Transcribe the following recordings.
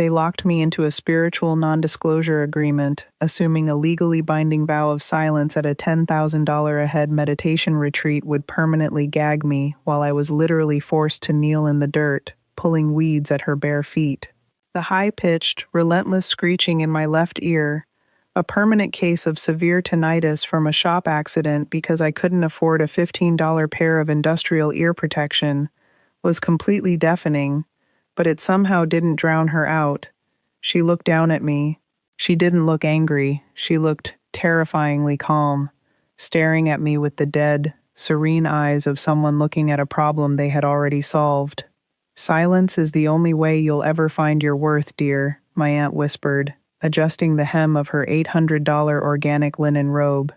They locked me into a spiritual non-disclosure agreement, assuming a legally binding vow of silence at a $10,000 a head meditation retreat would permanently gag me while I was literally forced to kneel in the dirt, pulling weeds at her bare feet. The high-pitched, relentless screeching in my left ear, a permanent case of severe tinnitus from a shop accident because I couldn't afford a $15 pair of industrial ear protection, was completely deafening, but it somehow didn't drown her out. She looked down at me. She didn't look angry. She looked terrifyingly calm, staring at me with the dead, serene eyes of someone looking at a problem they had already solved. "Silence is the only way you'll ever find your worth, dear," my aunt whispered, adjusting the hem of her $800 organic linen robe.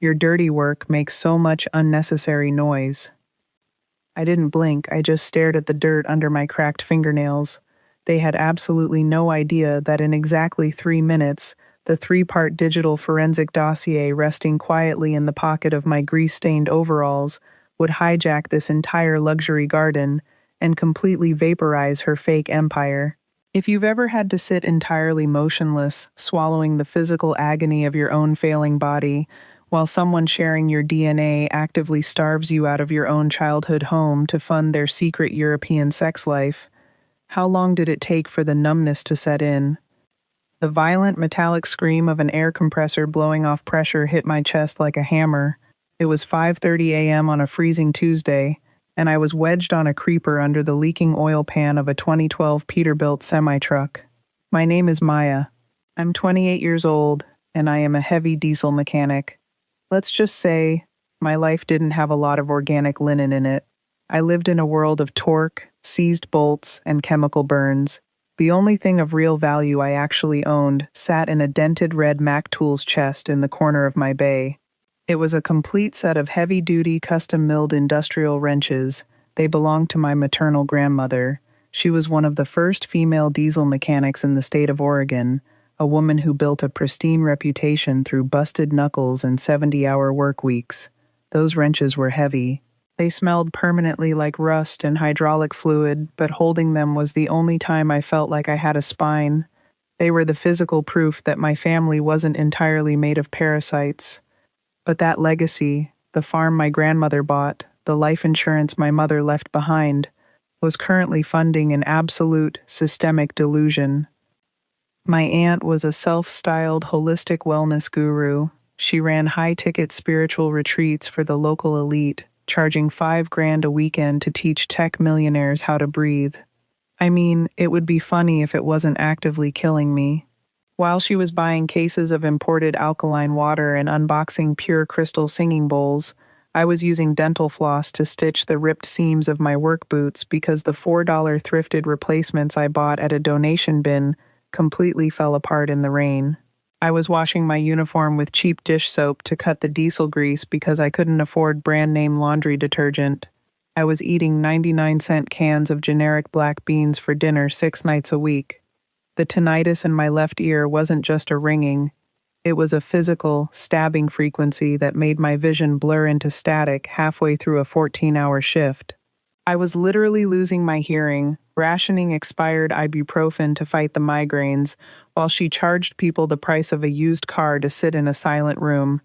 "Your dirty work makes so much unnecessary noise." I didn't blink, I just stared at the dirt under my cracked fingernails. They had absolutely no idea that in exactly 3 minutes, the 3-part digital forensic dossier resting quietly in the pocket of my grease-stained overalls would hijack this entire luxury garden and completely vaporize her fake empire. If you've ever had to sit entirely motionless, swallowing the physical agony of your own failing body, while someone sharing your DNA actively starves you out of your own childhood home to fund their secret European sex life, how long did it take for the numbness to set in? The violent metallic scream of an air compressor blowing off pressure hit my chest like a hammer. It was 5:30 a.m. on a freezing Tuesday, and I was wedged on a creeper under the leaking oil pan of a 2012 Peterbilt semi-truck. My name is Maya. I'm 28 years old, and I am a heavy diesel mechanic. Let's just say, my life didn't have a lot of organic linen in it. I lived in a world of torque, seized bolts, and chemical burns. The only thing of real value I actually owned sat in a dented red Mac Tools chest in the corner of my bay. It was a complete set of heavy-duty, custom-milled industrial wrenches. They belonged to my maternal grandmother. She was one of the first female diesel mechanics in the state of Oregon, a woman who built a pristine reputation through busted knuckles and 70-hour work weeks. Those wrenches were heavy. They smelled permanently like rust and hydraulic fluid, but holding them was the only time I felt like I had a spine. They were the physical proof that my family wasn't entirely made of parasites. But that legacy, the farm my grandmother bought, the life insurance my mother left behind, was currently funding an absolute, systemic delusion. My aunt was a self-styled holistic wellness guru. She ran high-ticket spiritual retreats for the local elite, charging $5,000 a weekend to teach tech millionaires how to breathe. I mean, it would be funny if it wasn't actively killing me. While she was buying cases of imported alkaline water and unboxing pure crystal singing bowls, I was using dental floss to stitch the ripped seams of my work boots because the $4 thrifted replacements I bought at a donation bin completely fell apart in the rain. I was washing my uniform with cheap dish soap to cut the diesel grease because I couldn't afford brand-name laundry detergent. I was eating 99-cent cans of generic black beans for dinner 6 nights a week. The tinnitus in my left ear wasn't just a ringing. It was a physical, stabbing frequency that made my vision blur into static halfway through a 14-hour shift. I was literally losing my hearing, rationing expired ibuprofen to fight the migraines, while she charged people the price of a used car to sit in a silent room.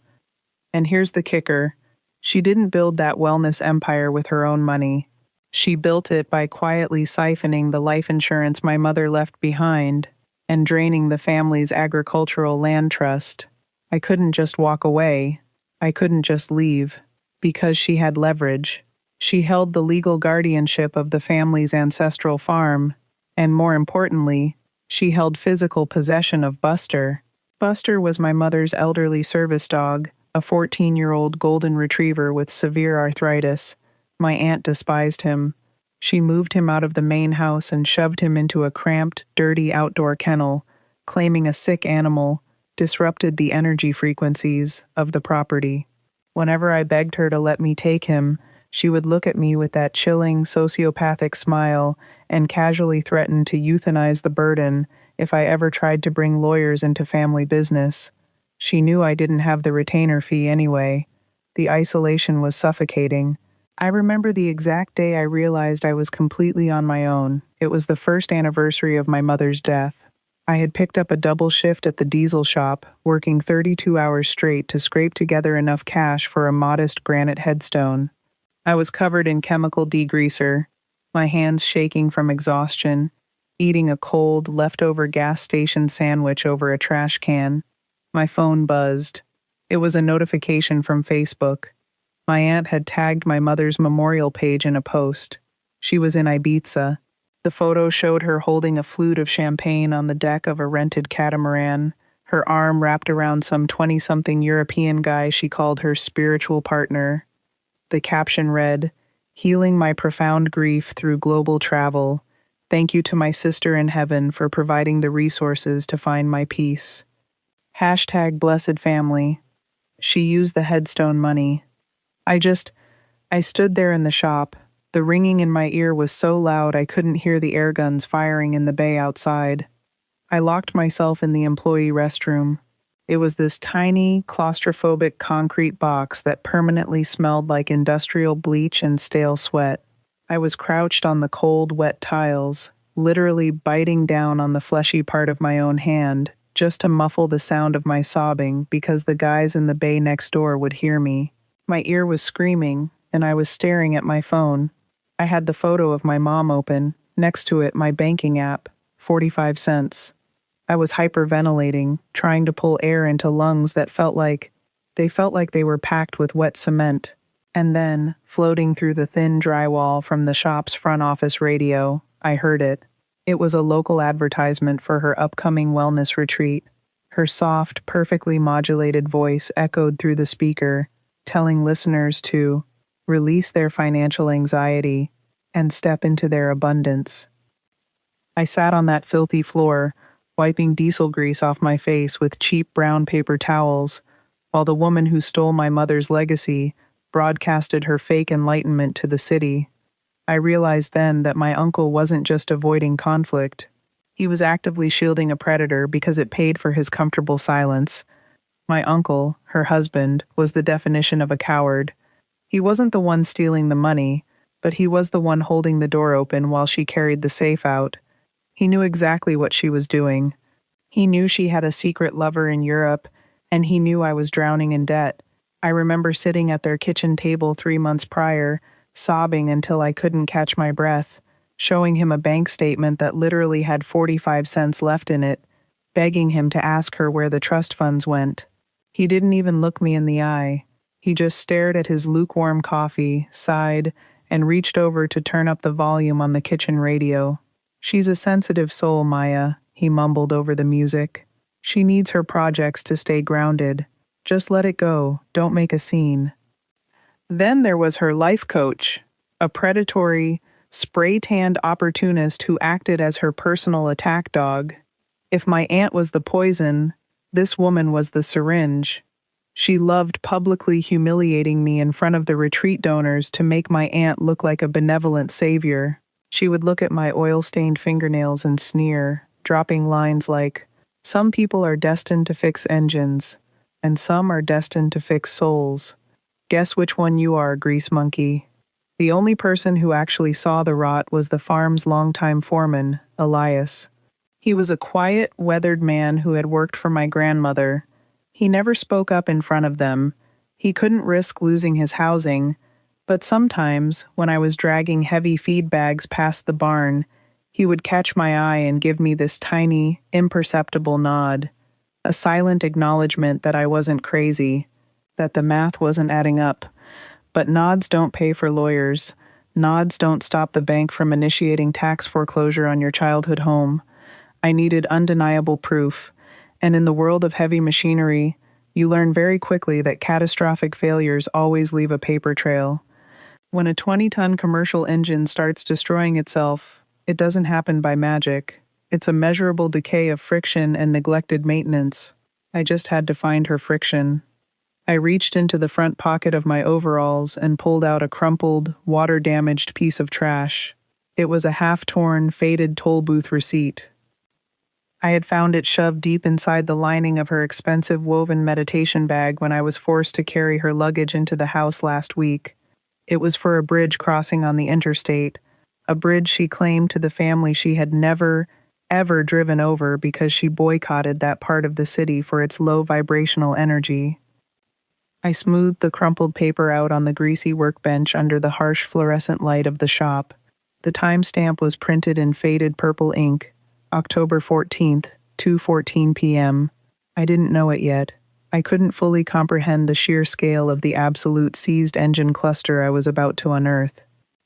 And here's the kicker. She didn't build that wellness empire with her own money. She built it by quietly siphoning the life insurance my mother left behind and draining the family's agricultural land trust. I couldn't just walk away. I couldn't just leave. Because she had leverage. She held the legal guardianship of the family's ancestral farm, and more importantly, she held physical possession of Buster. Buster was my mother's elderly service dog, a 14-year-old golden retriever with severe arthritis. My aunt despised him. She moved him out of the main house and shoved him into a cramped, dirty outdoor kennel, claiming a sick animal disrupted the energy frequencies of the property. Whenever I begged her to let me take him, she would look at me with that chilling, sociopathic smile and casually threaten to euthanize the burden if I ever tried to bring lawyers into family business. She knew I didn't have the retainer fee anyway. The isolation was suffocating. I remember the exact day I realized I was completely on my own. It was the first anniversary of my mother's death. I had picked up a double shift at the diesel shop, working 32 hours straight to scrape together enough cash for a modest granite headstone. I was covered in chemical degreaser, my hands shaking from exhaustion, eating a cold, leftover gas station sandwich over a trash can. My phone buzzed. It was a notification from Facebook. My aunt had tagged my mother's memorial page in a post. She was in Ibiza. The photo showed her holding a flute of champagne on the deck of a rented catamaran, her arm wrapped around some 20-something European guy she called her spiritual partner. The caption read, "Healing my profound grief through global travel. Thank you to my sister in heaven for providing the resources to find my peace. Hashtag blessed family." She used the headstone money. I just, I stood there in the shop. The ringing in my ear was so loud I couldn't hear the air guns firing in the bay outside. I locked myself in the employee restroom. It was this tiny, claustrophobic concrete box that permanently smelled like industrial bleach and stale sweat. I was crouched on the cold, wet tiles, literally biting down on the fleshy part of my own hand, just to muffle the sound of my sobbing because the guys in the bay next door would hear me. My ear was screaming, and I was staring at my phone. I had the photo of my mom open, next to it my banking app, 45 cents. I was hyperventilating, trying to pull air into lungs that felt like they were packed with wet cement. And then, floating through the thin drywall from the shop's front office radio, I heard it. It was a local advertisement for her upcoming wellness retreat. Her soft, perfectly modulated voice echoed through the speaker, telling listeners to release their financial anxiety and step into their abundance. I sat on that filthy floor, wiping diesel grease off my face with cheap brown paper towels, while the woman who stole my mother's legacy broadcasted her fake enlightenment to the city. I realized then that my uncle wasn't just avoiding conflict. He was actively shielding a predator because it paid for his comfortable silence. My uncle, her husband, was the definition of a coward. He wasn't the one stealing the money, but he was the one holding the door open while she carried the safe out. He knew exactly what she was doing. He knew she had a secret lover in Europe, and he knew I was drowning in debt. I remember sitting at their kitchen table 3 months prior, sobbing until I couldn't catch my breath, showing him a bank statement that literally had 45 cents left in it, begging him to ask her where the trust funds went. He didn't even look me in the eye. He just stared at his lukewarm coffee, sighed, and reached over to turn up the volume on the kitchen radio. "She's a sensitive soul, Maya," he mumbled over the music. "She needs her projects to stay grounded. Just let it go, don't make a scene." Then there was her life coach, a predatory, spray-tanned opportunist who acted as her personal attack dog. If my aunt was the poison, this woman was the syringe. She loved publicly humiliating me in front of the retreat donors to make my aunt look like a benevolent savior. She would look at my oil-stained fingernails and sneer, dropping lines like, "Some people are destined to fix engines, and some are destined to fix souls. Guess which one you are, grease monkey." The only person who actually saw the rot was the farm's longtime foreman, Elias. He was a quiet, weathered man who had worked for my grandmother. He never spoke up in front of them. He couldn't risk losing his housing, but sometimes, when I was dragging heavy feed bags past the barn, he would catch my eye and give me this tiny, imperceptible nod, a silent acknowledgement that I wasn't crazy, that the math wasn't adding up. But nods don't pay for lawyers. Nods don't stop the bank from initiating tax foreclosure on your childhood home. I needed undeniable proof, and in the world of heavy machinery, you learn very quickly that catastrophic failures always leave a paper trail. When a 20-ton commercial engine starts destroying itself, it doesn't happen by magic. It's a measurable decay of friction and neglected maintenance. I just had to find her friction. I reached into the front pocket of my overalls and pulled out a crumpled, water-damaged piece of trash. It was a half-torn, faded toll booth receipt. I had found it shoved deep inside the lining of her expensive woven meditation bag when I was forced to carry her luggage into the house last week. It was for a bridge crossing on the interstate, a bridge she claimed to the family she had never, ever driven over because she boycotted that part of the city for its low vibrational energy. I smoothed the crumpled paper out on the greasy workbench under the harsh fluorescent light of the shop. The timestamp was printed in faded purple ink, October 14th, 2:14 p.m. I didn't know it yet. I couldn't fully comprehend the sheer scale of the absolute seized engine cluster I was about to unearth.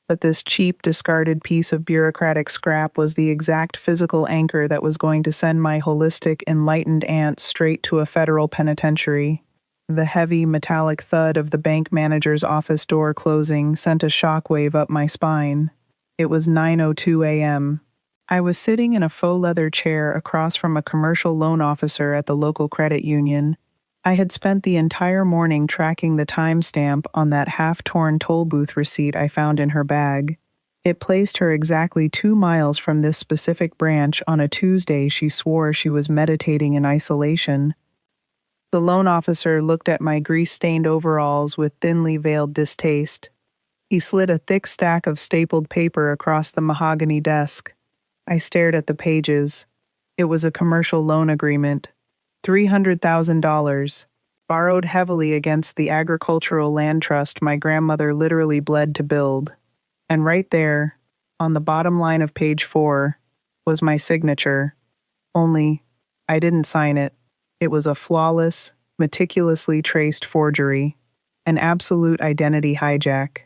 But this cheap, discarded piece of bureaucratic scrap was the exact physical anchor that was going to send my holistic, enlightened aunt straight to a federal penitentiary. The heavy, metallic thud of the bank manager's office door closing sent a shockwave up my spine. It was 9:02 a.m. I was sitting in a faux leather chair across from a commercial loan officer at the local credit union. I had spent the entire morning tracking the timestamp on that half-torn toll booth receipt I found in her bag. It placed her exactly 2 miles from this specific branch on a Tuesday she swore she was meditating in isolation. The loan officer looked at my grease-stained overalls with thinly veiled distaste. He slid a thick stack of stapled paper across the mahogany desk. I stared at the pages. It was a commercial loan agreement. $300,000, borrowed heavily against the agricultural land trust my grandmother literally bled to build. And right there, on the bottom line of page 4, was my signature. Only, I didn't sign it. It was a flawless, meticulously traced forgery. An absolute identity hijack.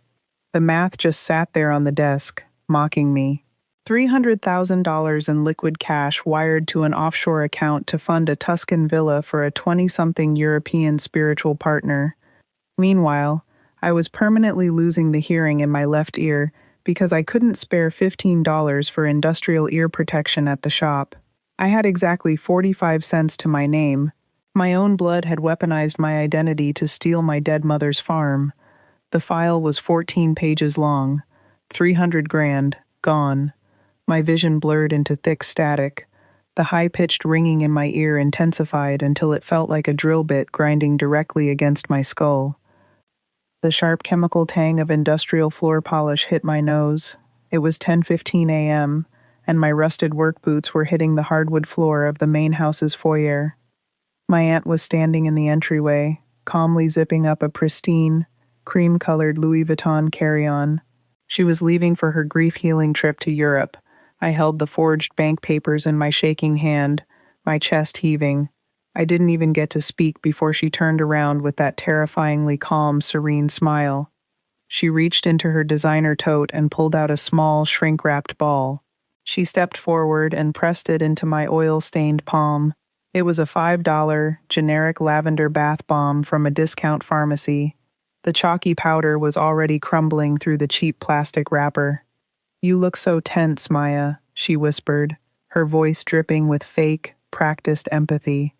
The math just sat there on the desk, mocking me. $300,000 in liquid cash wired to an offshore account to fund a Tuscan villa for a 20-something European spiritual partner. Meanwhile, I was permanently losing the hearing in my left ear because I couldn't spare $15 for industrial ear protection at the shop. I had exactly 45 cents to my name. My own blood had weaponized my identity to steal my dead mother's farm. The file was 14 pages long. 300 grand, gone. My vision blurred into thick static. The high-pitched ringing in my ear intensified until it felt like a drill bit grinding directly against my skull. The sharp chemical tang of industrial floor polish hit my nose. It was 10:15 a.m., and my rusted work boots were hitting the hardwood floor of the main house's foyer. My aunt was standing in the entryway, calmly zipping up a pristine, cream-colored Louis Vuitton carry-on. She was leaving for her grief-healing trip to Europe. I held the forged bank papers in my shaking hand, my chest heaving. I didn't even get to speak before she turned around with that terrifyingly calm, serene smile. She reached into her designer tote and pulled out a small, shrink-wrapped ball. She stepped forward and pressed it into my oil-stained palm. It was a $5 generic lavender bath bomb from a discount pharmacy. The chalky powder was already crumbling through the cheap plastic wrapper. "You look so tense, Maya," she whispered, her voice dripping with fake, practiced empathy.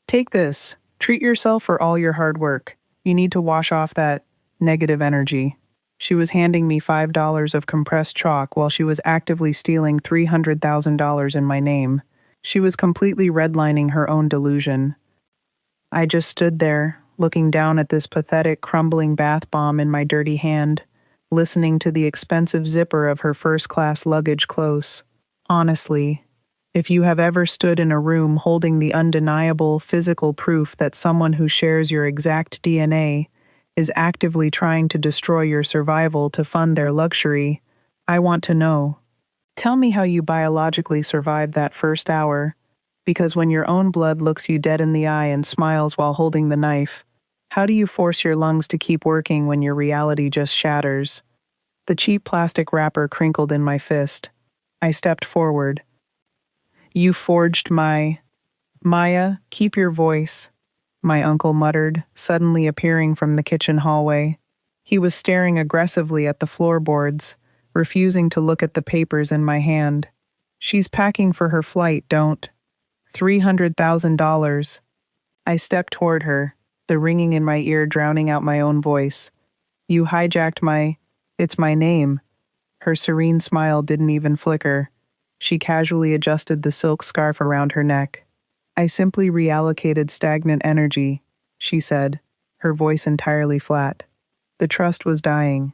"Take this. Treat yourself for all your hard work. You need to wash off that negative energy." She was handing me $5 of compressed chalk while she was actively stealing $300,000 in my name. She was completely redlining her own delusion. I just stood there, looking down at this pathetic, crumbling bath bomb in my dirty hand, listening to the expensive zipper of her first-class luggage close. Honestly, if you have ever stood in a room holding the undeniable physical proof that someone who shares your exact DNA is actively trying to destroy your survival to fund their luxury, I want to know. Tell me how you biologically survived that first hour, because when your own blood looks you dead in the eye and smiles while holding the knife, how do you force your lungs to keep working when your reality just shatters? The cheap plastic wrapper crinkled in my fist. I stepped forward. "You forged my—" "Maya, keep your voice," my uncle muttered, suddenly appearing from the kitchen hallway. He was staring aggressively at the floorboards, refusing to look at the papers in my hand. "She's packing for her flight, don't. $300,000. I stepped toward her, the ringing in my ear drowning out my own voice. "You hijacked it's my name." Her serene smile didn't even flicker. She casually adjusted the silk scarf around her neck. "I simply reallocated stagnant energy," she said, her voice entirely flat. "The trust was dying.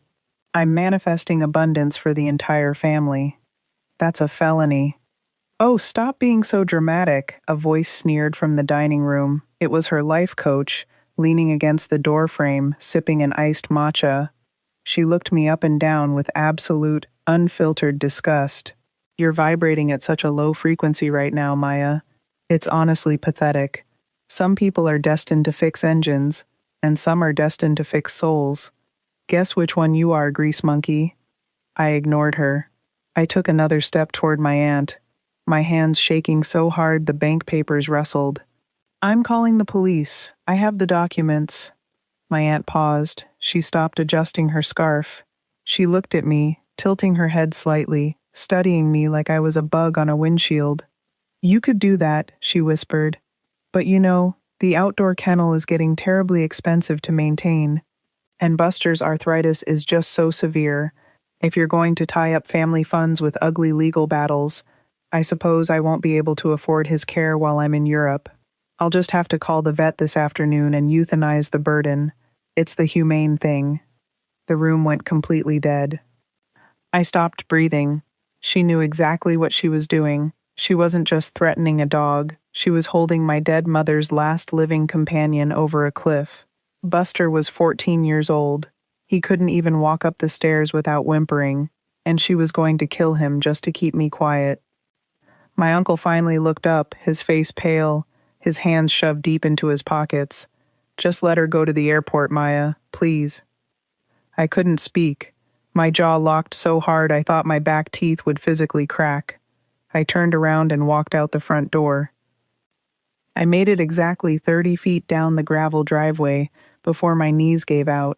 I'm manifesting abundance for the entire family. That's a felony. Oh, stop being so dramatic, a voice sneered from the dining room. It was her life coach, leaning against the doorframe, sipping an iced matcha. She looked me up and down with absolute, unfiltered disgust. You're vibrating at such a low frequency right now, Maya. It's honestly pathetic. Some people are destined to fix engines, and some are destined to fix souls. Guess which one you are, grease monkey? I ignored her. I took another step toward my aunt, my hands shaking so hard the bank papers rustled. I'm calling the police. I have the documents. My aunt paused. She stopped adjusting her scarf. She looked at me, tilting her head slightly, studying me like I was a bug on a windshield. You could do that, she whispered. But you know, the outdoor kennel is getting terribly expensive to maintain. And Buster's arthritis is just so severe. If you're going to tie up family funds with ugly legal battles, I suppose I won't be able to afford his care while I'm in Europe. I'll just have to call the vet this afternoon and euthanize the burden. It's the humane thing. The room went completely dead. I stopped breathing. She knew exactly what she was doing. She wasn't just threatening a dog. She was holding my dead mother's last living companion over a cliff. Buster was 14 years old. He couldn't even walk up the stairs without whimpering, and she was going to kill him just to keep me quiet. My uncle finally looked up, his face pale, his hands shoved deep into his pockets. Just let her go to the airport, Maya, please. I couldn't speak. My jaw locked so hard I thought my back teeth would physically crack. I turned around and walked out the front door. I made it exactly 30 feet down the gravel driveway before my knees gave out.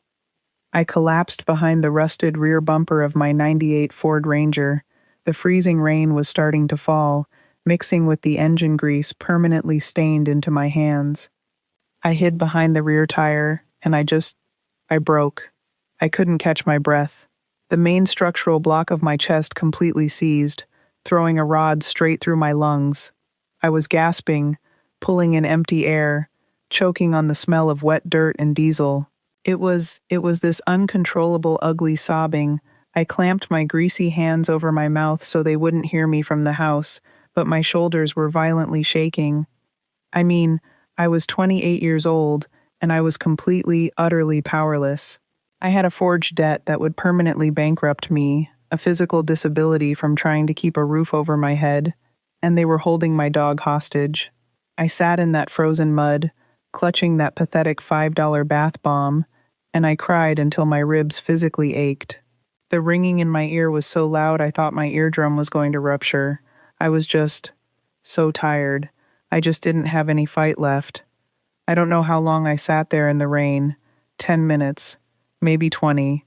I collapsed behind the rusted rear bumper of my '98 Ford Ranger. The freezing rain was starting to fall, mixing with the engine grease permanently stained into my hands. I hid behind the rear tire, and I broke. I couldn't catch my breath. The main structural block of my chest completely seized, throwing a rod straight through my lungs. I was gasping, pulling in empty air, choking on the smell of wet dirt and diesel. It was this uncontrollable, ugly sobbing. I clamped my greasy hands over my mouth so they wouldn't hear me from the house, but my shoulders were violently shaking. I mean, I was 28 years old, and I was completely, utterly powerless. I had a forged debt that would permanently bankrupt me, a physical disability from trying to keep a roof over my head, and they were holding my dog hostage. I sat in that frozen mud, clutching that pathetic $5 bath bomb, and I cried until my ribs physically ached. The ringing in my ear was so loud I thought my eardrum was going to rupture. I was just so tired. I just didn't have any fight left. I don't know how long I sat there in the rain. 10 minutes, maybe 20.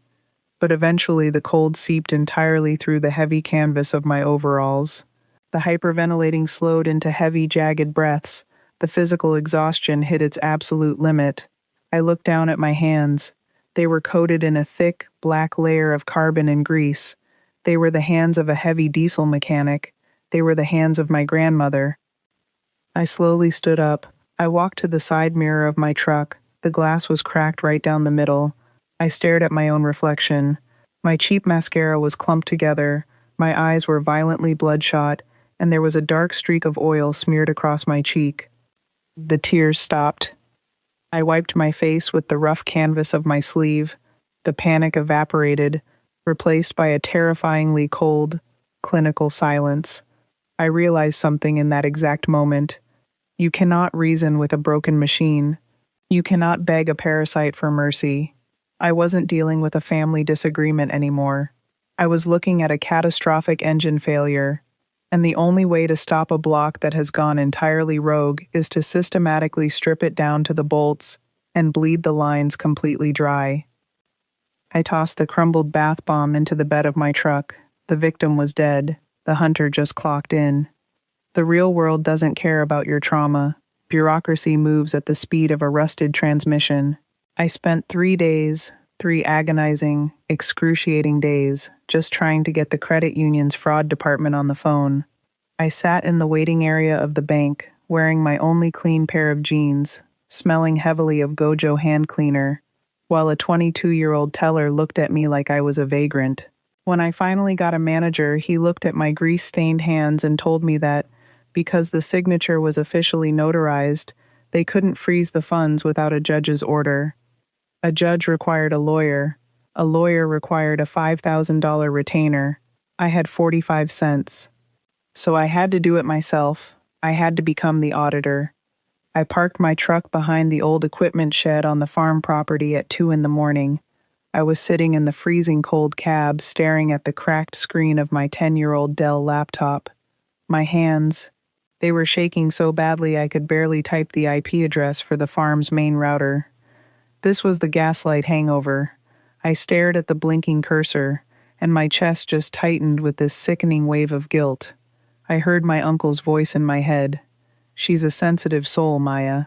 But eventually the cold seeped entirely through the heavy canvas of my overalls. The hyperventilating slowed into heavy, jagged breaths. The physical exhaustion hit its absolute limit. I looked down at my hands. They were coated in a thick, black layer of carbon and grease. They were the hands of a heavy diesel mechanic. They were the hands of my grandmother. I slowly stood up. I walked to the side mirror of my truck. The glass was cracked right down the middle. I stared at my own reflection. My cheap mascara was clumped together. My eyes were violently bloodshot, and there was a dark streak of oil smeared across my cheek. The tears stopped. I wiped my face with the rough canvas of my sleeve. The panic evaporated, replaced by a terrifyingly cold, clinical silence. I realized something in that exact moment. You cannot reason with a broken machine. You cannot beg a parasite for mercy. I wasn't dealing with a family disagreement anymore. I was looking at a catastrophic engine failure. And the only way to stop a block that has gone entirely rogue is to systematically strip it down to the bolts and bleed the lines completely dry. I tossed the crumbled bath bomb into the bed of my truck. The victim was dead. The hunter just clocked in. The real world doesn't care about your trauma. Bureaucracy moves at the speed of a rusted transmission. I spent 3 days, 3 agonizing, excruciating days, just trying to get the credit union's fraud department on the phone. I sat in the waiting area of the bank, wearing my only clean pair of jeans, smelling heavily of Gojo hand cleaner. while a 22-year-old teller looked at me like I was a vagrant. When I finally got a manager, he looked at my grease-stained hands and told me that, because the signature was officially notarized, they couldn't freeze the funds without a judge's order. A judge required a lawyer. A lawyer required a $5,000 retainer. I had 45 cents. So I had to do it myself. I had to become the auditor. I parked my truck behind the old equipment shed on the farm property at 2 in the morning. I was sitting in the freezing cold cab staring at the cracked screen of my 10-year-old Dell laptop. My hands, they were shaking so badly I could barely type the IP address for the farm's main router. This was the gaslight hangover. I stared at the blinking cursor, and my chest just tightened with this sickening wave of guilt. I heard my uncle's voice in my head. She's a sensitive soul, Maya.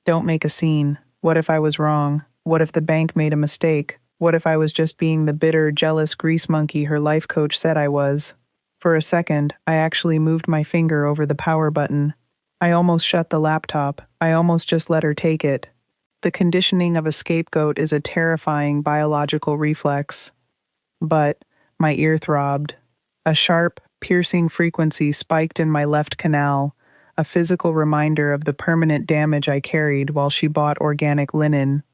Don't make a scene. What if I was wrong? What if the bank made a mistake? What if I was just being the bitter, jealous grease monkey her life coach said I was? For a second, I actually moved my finger over the power button. I almost shut the laptop. I almost just let her take it. The conditioning of a scapegoat is a terrifying biological reflex. But my ear throbbed. A sharp, piercing frequency spiked in my left canal, a physical reminder of the permanent damage I carried while she bought organic linen.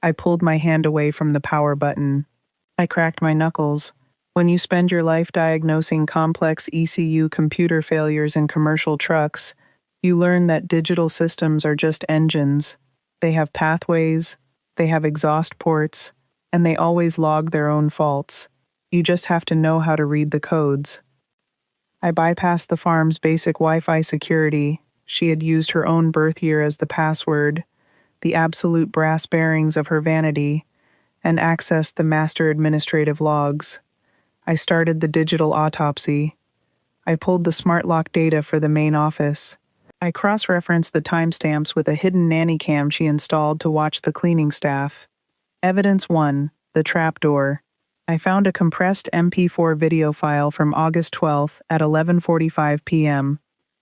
I pulled my hand away from the power button. I cracked my knuckles. When you spend your life diagnosing complex ECU computer failures in commercial trucks, you learn that digital systems are just engines. They have pathways, they have exhaust ports, and they always log their own faults. You just have to know how to read the codes. I bypassed the farm's basic Wi-Fi security. She had used her own birth year as the password, the absolute brass bearings of her vanity, and accessed the master administrative logs. I started the digital autopsy. I pulled the smart lock data for the main office. I cross-referenced the timestamps with a hidden nanny cam she installed to watch the cleaning staff. Evidence 1, the trapdoor. I found a compressed MP4 video file from August 12th at 11:45 p.m.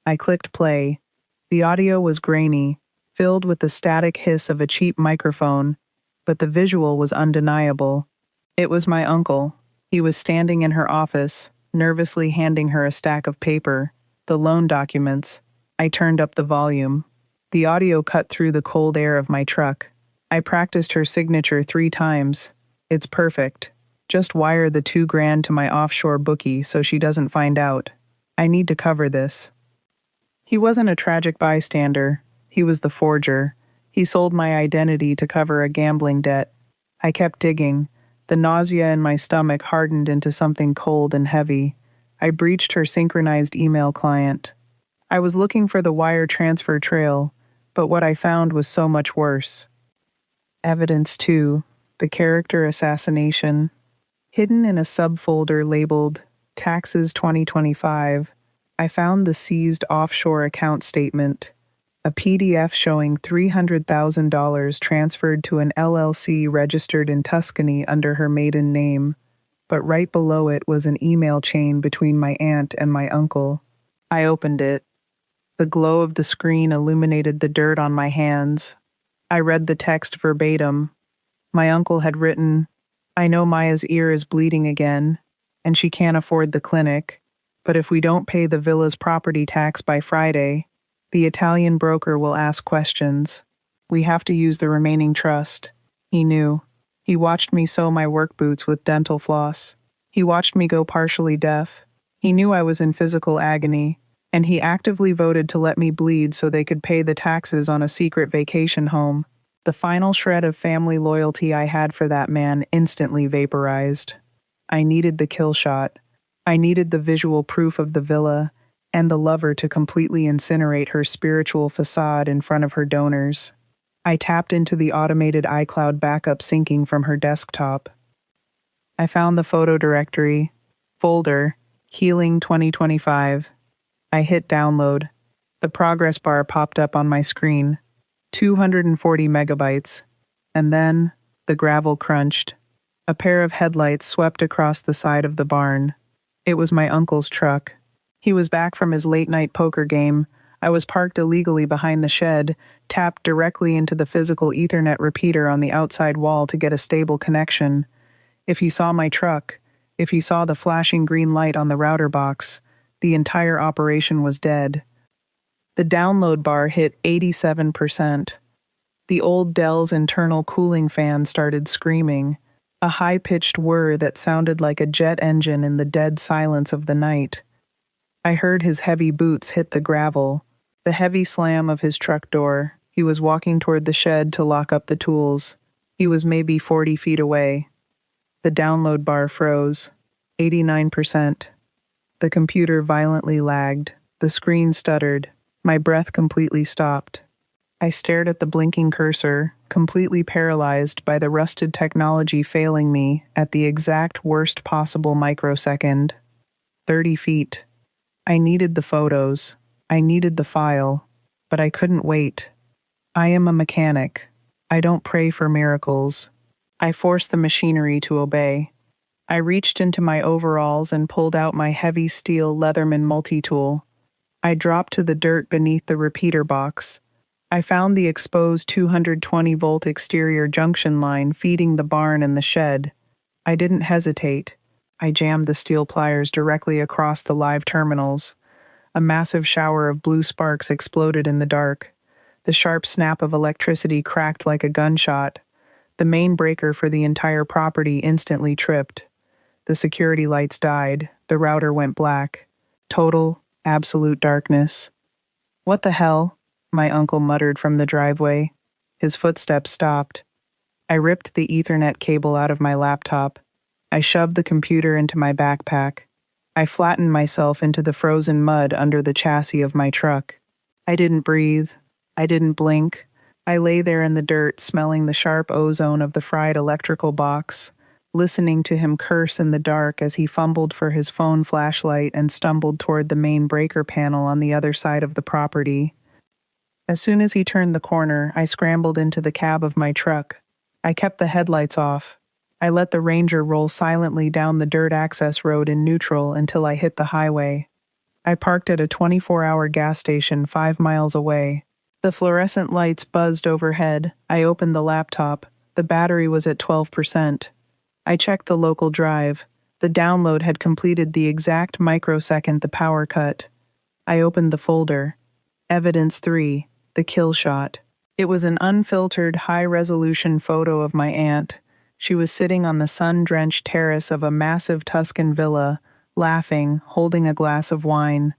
I clicked play. The audio was grainy, filled with the static hiss of a cheap microphone, but the visual was undeniable. It was my uncle. He was standing in her office, nervously handing her a stack of paper, the loan documents. I turned up the volume. The audio cut through the cold air of my truck. I practiced her signature 3 times. It's perfect. Just wire the $2,000 to my offshore bookie so she doesn't find out. I need to cover this. He wasn't a tragic bystander. He was the forger. He sold my identity to cover a gambling debt. I kept digging. The nausea in my stomach hardened into something cold and heavy. I breached her synchronized email client. I was looking for the wire transfer trail, but what I found was so much worse. Evidence 2, the character assassination. Hidden in a subfolder labeled Taxes 2025, I found the seized offshore account statement, a PDF showing $300,000 transferred to an LLC registered in Tuscany under her maiden name, but right below it was an email chain between my aunt and my uncle. I opened it. The glow of the screen illuminated the dirt on my hands. I read the text verbatim. My uncle had written, "I know Maya's ear is bleeding again, and she can't afford the clinic, but if we don't pay the villa's property tax by Friday, the Italian broker will ask questions. We have to use the remaining trust." He knew. He watched me sew my work boots with dental floss. He watched me go partially deaf. He knew I was in physical agony, and he actively voted to let me bleed so they could pay the taxes on a secret vacation home. The final shred of family loyalty I had for that man instantly vaporized. I needed the kill shot. I needed the visual proof of the villa, and the lover to completely incinerate her spiritual facade in front of her donors. I tapped into the automated iCloud backup syncing from her desktop. I found the photo directory, folder, Healing 2025. I hit download. The progress bar popped up on my screen. 240 megabytes. And then, the gravel crunched. A pair of headlights swept across the side of the barn. It was my uncle's truck. He was back from his late-night poker game, I was parked illegally behind the shed, tapped directly into the physical Ethernet repeater on the outside wall to get a stable connection. If he saw my truck, if he saw the flashing green light on the router box, the entire operation was dead. The download bar hit 87%. The old Dell's internal cooling fan started screaming, a high-pitched whir that sounded like a jet engine in the dead silence of the night. I heard his heavy boots hit the gravel, the heavy slam of his truck door. He was walking toward the shed to lock up the tools. He was maybe 40 feet away. The download bar froze. 89%. The computer violently lagged. The screen stuttered. My breath completely stopped. I stared at the blinking cursor, completely paralyzed by the rusted technology failing me at the exact worst possible microsecond. 30 feet. I needed the photos. I needed the file. But I couldn't wait. I am a mechanic. I don't pray for miracles. I forced the machinery to obey. I reached into my overalls and pulled out my heavy steel Leatherman multi-tool. I dropped to the dirt beneath the repeater box. I found the exposed 220-volt exterior junction line feeding the barn and the shed. I didn't hesitate. I jammed the steel pliers directly across the live terminals. A massive shower of blue sparks exploded in the dark. The sharp snap of electricity cracked like a gunshot. The main breaker for the entire property instantly tripped. The security lights died. The router went black. Total, absolute darkness. "What the hell?" my uncle muttered from the driveway. His footsteps stopped. I ripped the Ethernet cable out of my laptop. I shoved the computer into my backpack. I flattened myself into the frozen mud under the chassis of my truck. I didn't breathe. I didn't blink. I lay there in the dirt, smelling the sharp ozone of the fried electrical box, listening to him curse in the dark as he fumbled for his phone flashlight and stumbled toward the main breaker panel on the other side of the property. As soon as he turned the corner, I scrambled into the cab of my truck. I kept the headlights off. I let the Ranger roll silently down the dirt access road in neutral until I hit the highway. I parked at a 24-hour gas station 5 miles away. The fluorescent lights buzzed overhead. I opened the laptop. The battery was at 12%. I checked the local drive. The download had completed the exact microsecond the power cut. I opened the folder. Evidence 3, the kill shot. It was an unfiltered, high-resolution photo of my aunt. She was sitting on the sun-drenched terrace of a massive Tuscan villa, laughing, holding a glass of wine.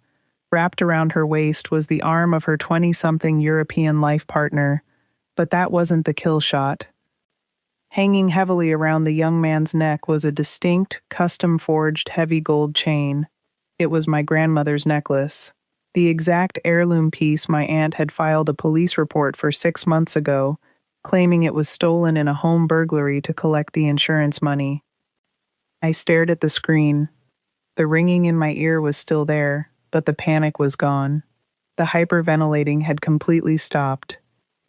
Wrapped around her waist was the arm of her 20-something European life partner. But that wasn't the kill shot. Hanging heavily around the young man's neck was a distinct, custom-forged heavy gold chain. It was my grandmother's necklace. The exact heirloom piece my aunt had filed a police report for 6 months ago, claiming it was stolen in a home burglary to collect the insurance money. I stared at the screen. The ringing in my ear was still there, but the panic was gone. The hyperventilating had completely stopped.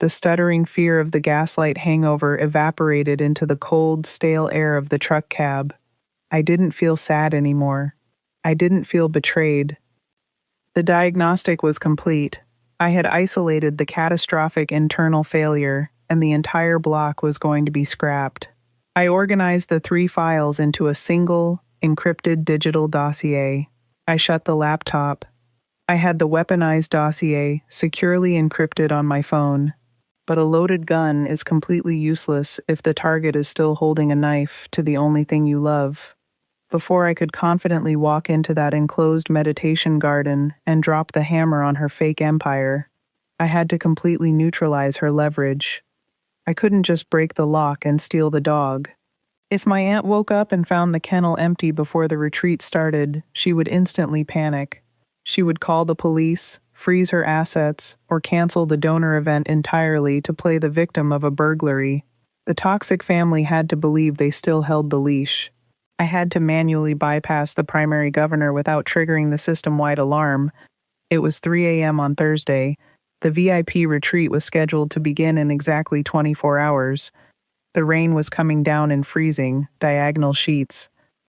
The stuttering fear of the gaslight hangover evaporated into the cold, stale air of the truck cab. I didn't feel sad anymore. I didn't feel betrayed. The diagnostic was complete. I had isolated the catastrophic internal failure, and the entire block was going to be scrapped. I organized the 3 files into a single, encrypted digital dossier. I shut the laptop. I had the weaponized dossier securely encrypted on my phone. But a loaded gun is completely useless if the target is still holding a knife to the only thing you love. Before I could confidently walk into that enclosed meditation garden and drop the hammer on her fake empire, I had to completely neutralize her leverage. I couldn't just break the lock and steal the dog. If my aunt woke up and found the kennel empty before the retreat started, she would instantly panic. She would call the police, freeze her assets, or cancel the donor event entirely to play the victim of a burglary. The toxic family had to believe they still held the leash. I had to manually bypass the primary governor without triggering the system-wide alarm. It was 3 a.m. on Thursday. The VIP retreat was scheduled to begin in exactly 24 hours. The rain was coming down in freezing, diagonal sheets.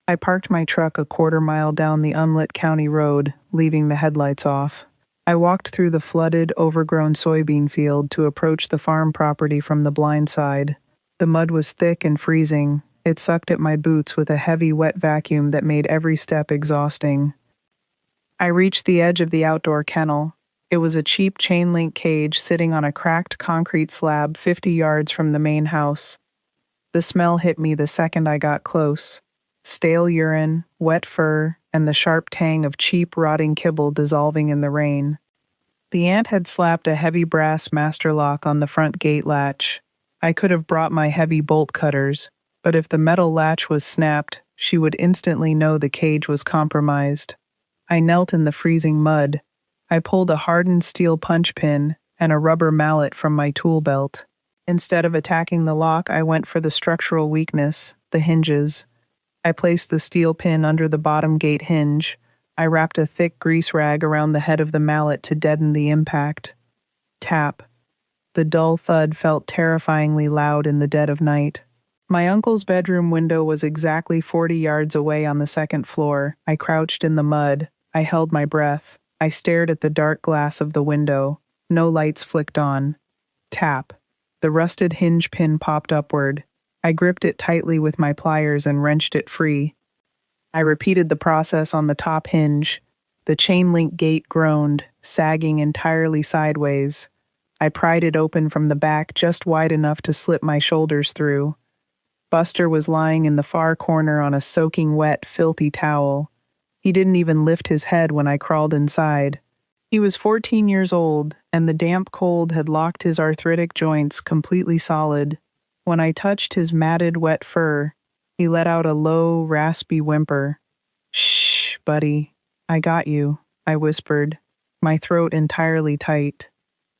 I parked my truck a quarter mile down the unlit county road, leaving the headlights off. I walked through the flooded, overgrown soybean field to approach the farm property from the blind side. The mud was thick and freezing. It sucked at my boots with a heavy, wet vacuum that made every step exhausting. I reached the edge of the outdoor kennel. It was a cheap chain link cage sitting on a cracked concrete slab 50 yards from the main house. The smell hit me the second I got close. Stale urine, wet fur, and the sharp tang of cheap, rotting kibble dissolving in the rain. The ant had slapped a heavy brass master lock on the front gate latch. I could have brought my heavy bolt cutters, but if the metal latch was snapped, she would instantly know the cage was compromised. I knelt in the freezing mud. I pulled a hardened steel punch pin and a rubber mallet from my tool belt. Instead of attacking the lock, I went for the structural weakness, the hinges. I placed the steel pin under the bottom gate hinge. I wrapped a thick grease rag around the head of the mallet to deaden the impact. Tap. The dull thud felt terrifyingly loud in the dead of night. My uncle's bedroom window was exactly 40 yards away on the second floor. I crouched in the mud. I held my breath. I stared at the dark glass of the window. No lights flicked on. Tap. The rusted hinge pin popped upward. I gripped it tightly with my pliers and wrenched it free. I repeated the process on the top hinge. The chain link gate groaned, sagging entirely sideways. I pried it open from the back just wide enough to slip my shoulders through. Buster was lying in the far corner on a soaking wet, filthy towel. He didn't even lift his head when I crawled inside. He was 14 years old, and the damp cold had locked his arthritic joints completely solid. When I touched his matted, wet fur, he let out a low, raspy whimper. "Shh, buddy. I got you," I whispered, my throat entirely tight.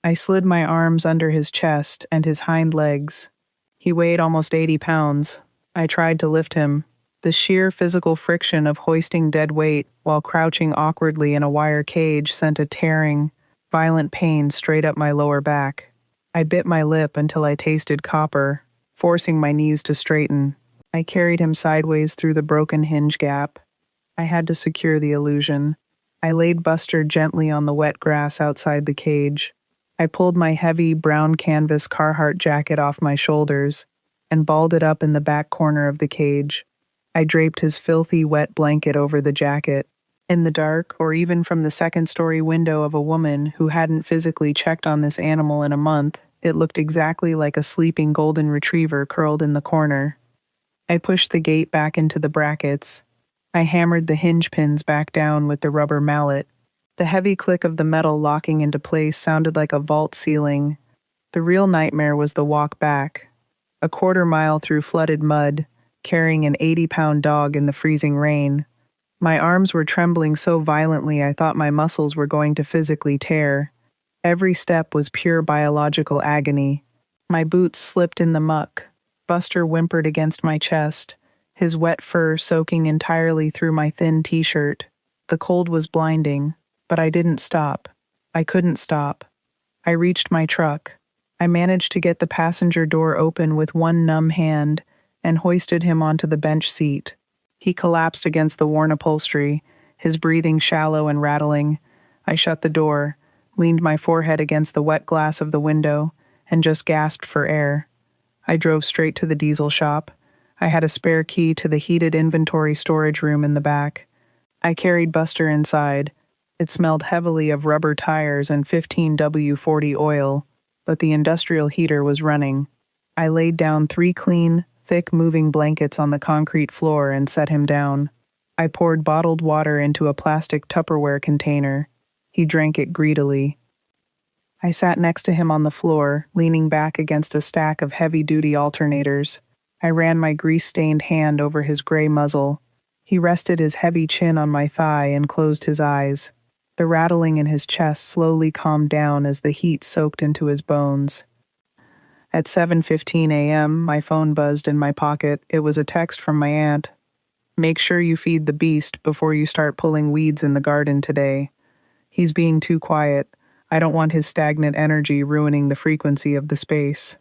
I slid my arms under his chest and his hind legs. He weighed almost 80 pounds. I tried to lift him. The sheer physical friction of hoisting dead weight while crouching awkwardly in a wire cage sent a tearing, violent pain straight up my lower back. I bit my lip until I tasted copper, forcing my knees to straighten. I carried him sideways through the broken hinge gap. I had to secure the illusion. I laid Buster gently on the wet grass outside the cage. I pulled my heavy, brown canvas Carhartt jacket off my shoulders and balled it up in the back corner of the cage. I draped his filthy, wet blanket over the jacket. In the dark, or even from the second-story window of a woman who hadn't physically checked on this animal in a month, it looked exactly like a sleeping golden retriever curled in the corner. I pushed the gate back into the brackets. I hammered the hinge pins back down with the rubber mallet. The heavy click of the metal locking into place sounded like a vault ceiling. The real nightmare was the walk back. A quarter-mile through flooded mud, carrying an 80-pound dog in the freezing rain. My arms were trembling so violently I thought my muscles were going to physically tear. Every step was pure biological agony. My boots slipped in the muck. Buster whimpered against my chest, his wet fur soaking entirely through my thin t-shirt. The cold was blinding, but I didn't stop. I couldn't stop. I reached my truck. I managed to get the passenger door open with one numb hand and hoisted him onto the bench seat. He collapsed against the worn upholstery, his breathing shallow and rattling. I shut the door, leaned my forehead against the wet glass of the window, and just gasped for air. I drove straight to the diesel shop. I had a spare key to the heated inventory storage room in the back. I carried Buster inside. It smelled heavily of rubber tires and 15W40 oil, but the industrial heater was running. I laid down 3 clean, thick moving blankets on the concrete floor and set him down. I poured bottled water into a plastic Tupperware container. He drank it greedily. I sat next to him on the floor, leaning back against a stack of heavy-duty alternators. I ran my grease-stained hand over his gray muzzle. He rested his heavy chin on my thigh and closed his eyes. The rattling in his chest slowly calmed down as the heat soaked into his bones. At 7:15 a.m., my phone buzzed in my pocket. It was a text from my aunt. "Make sure you feed the beast before you start pulling weeds in the garden today. He's being too quiet. I don't want his stagnant energy ruining the frequency of the space."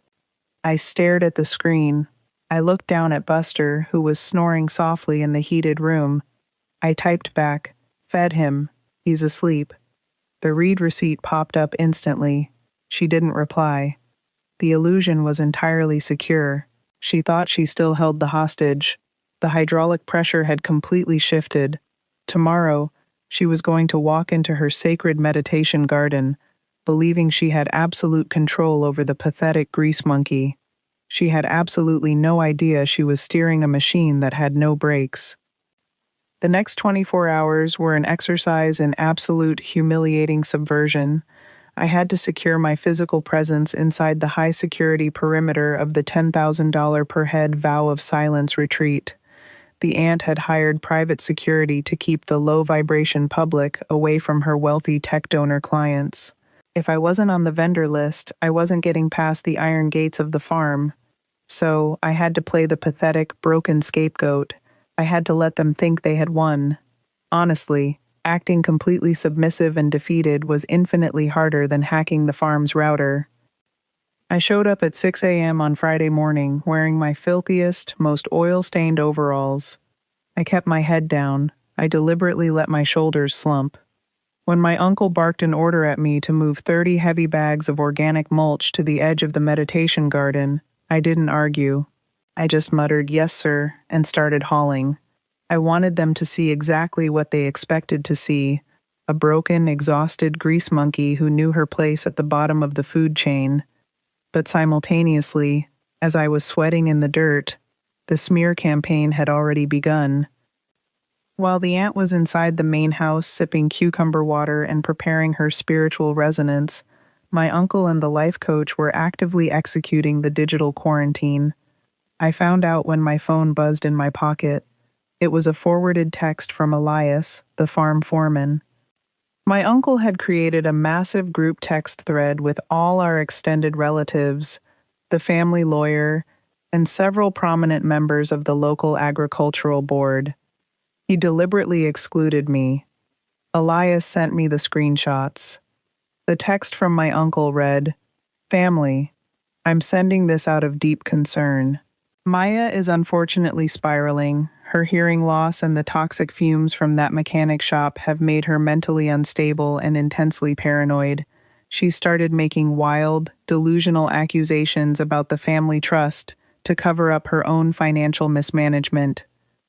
I stared at the screen. I looked down at Buster, who was snoring softly in the heated room. I typed back, "Fed him. He's asleep." The read receipt popped up instantly. She didn't reply. The illusion was entirely secure. She thought she still held the hostage. The hydraulic pressure had completely shifted. Tomorrow, she was going to walk into her sacred meditation garden, believing she had absolute control over the pathetic grease monkey. She had absolutely no idea she was steering a machine that had no brakes. The next 24 hours were an exercise in absolute humiliating subversion. I had to secure my physical presence inside the high-security perimeter of the $10,000 per head vow of silence retreat. The aunt had hired private security to keep the low-vibration public away from her wealthy tech donor clients. If I wasn't on the vendor list, I wasn't getting past the iron gates of the farm. So I had to play the pathetic, broken scapegoat. I had to let them think they had won. Honestly, acting completely submissive and defeated was infinitely harder than hacking the farm's router. I showed up at 6 a.m. on Friday morning, wearing my filthiest, most oil-stained overalls. I kept my head down. I deliberately let my shoulders slump. When my uncle barked an order at me to move 30 heavy bags of organic mulch to the edge of the meditation garden, I didn't argue. I just muttered, "Yes, sir," and started hauling. I wanted them to see exactly what they expected to see, a broken, exhausted grease monkey who knew her place at the bottom of the food chain. But simultaneously, as I was sweating in the dirt, the smear campaign had already begun. While the aunt was inside the main house sipping cucumber water and preparing her spiritual resonance, my uncle and the life coach were actively executing the digital quarantine. I found out when my phone buzzed in my pocket. It was a forwarded text from Elias, the farm foreman. My uncle had created a massive group text thread with all our extended relatives, the family lawyer, and several prominent members of the local agricultural board. He deliberately excluded me. Elias sent me the screenshots. The text from my uncle read, "Family, I'm sending this out of deep concern. Maya is unfortunately spiraling. Her hearing loss and the toxic fumes from that mechanic shop have made her mentally unstable and intensely paranoid. She's started making wild, delusional accusations about the family trust to cover up her own financial mismanagement.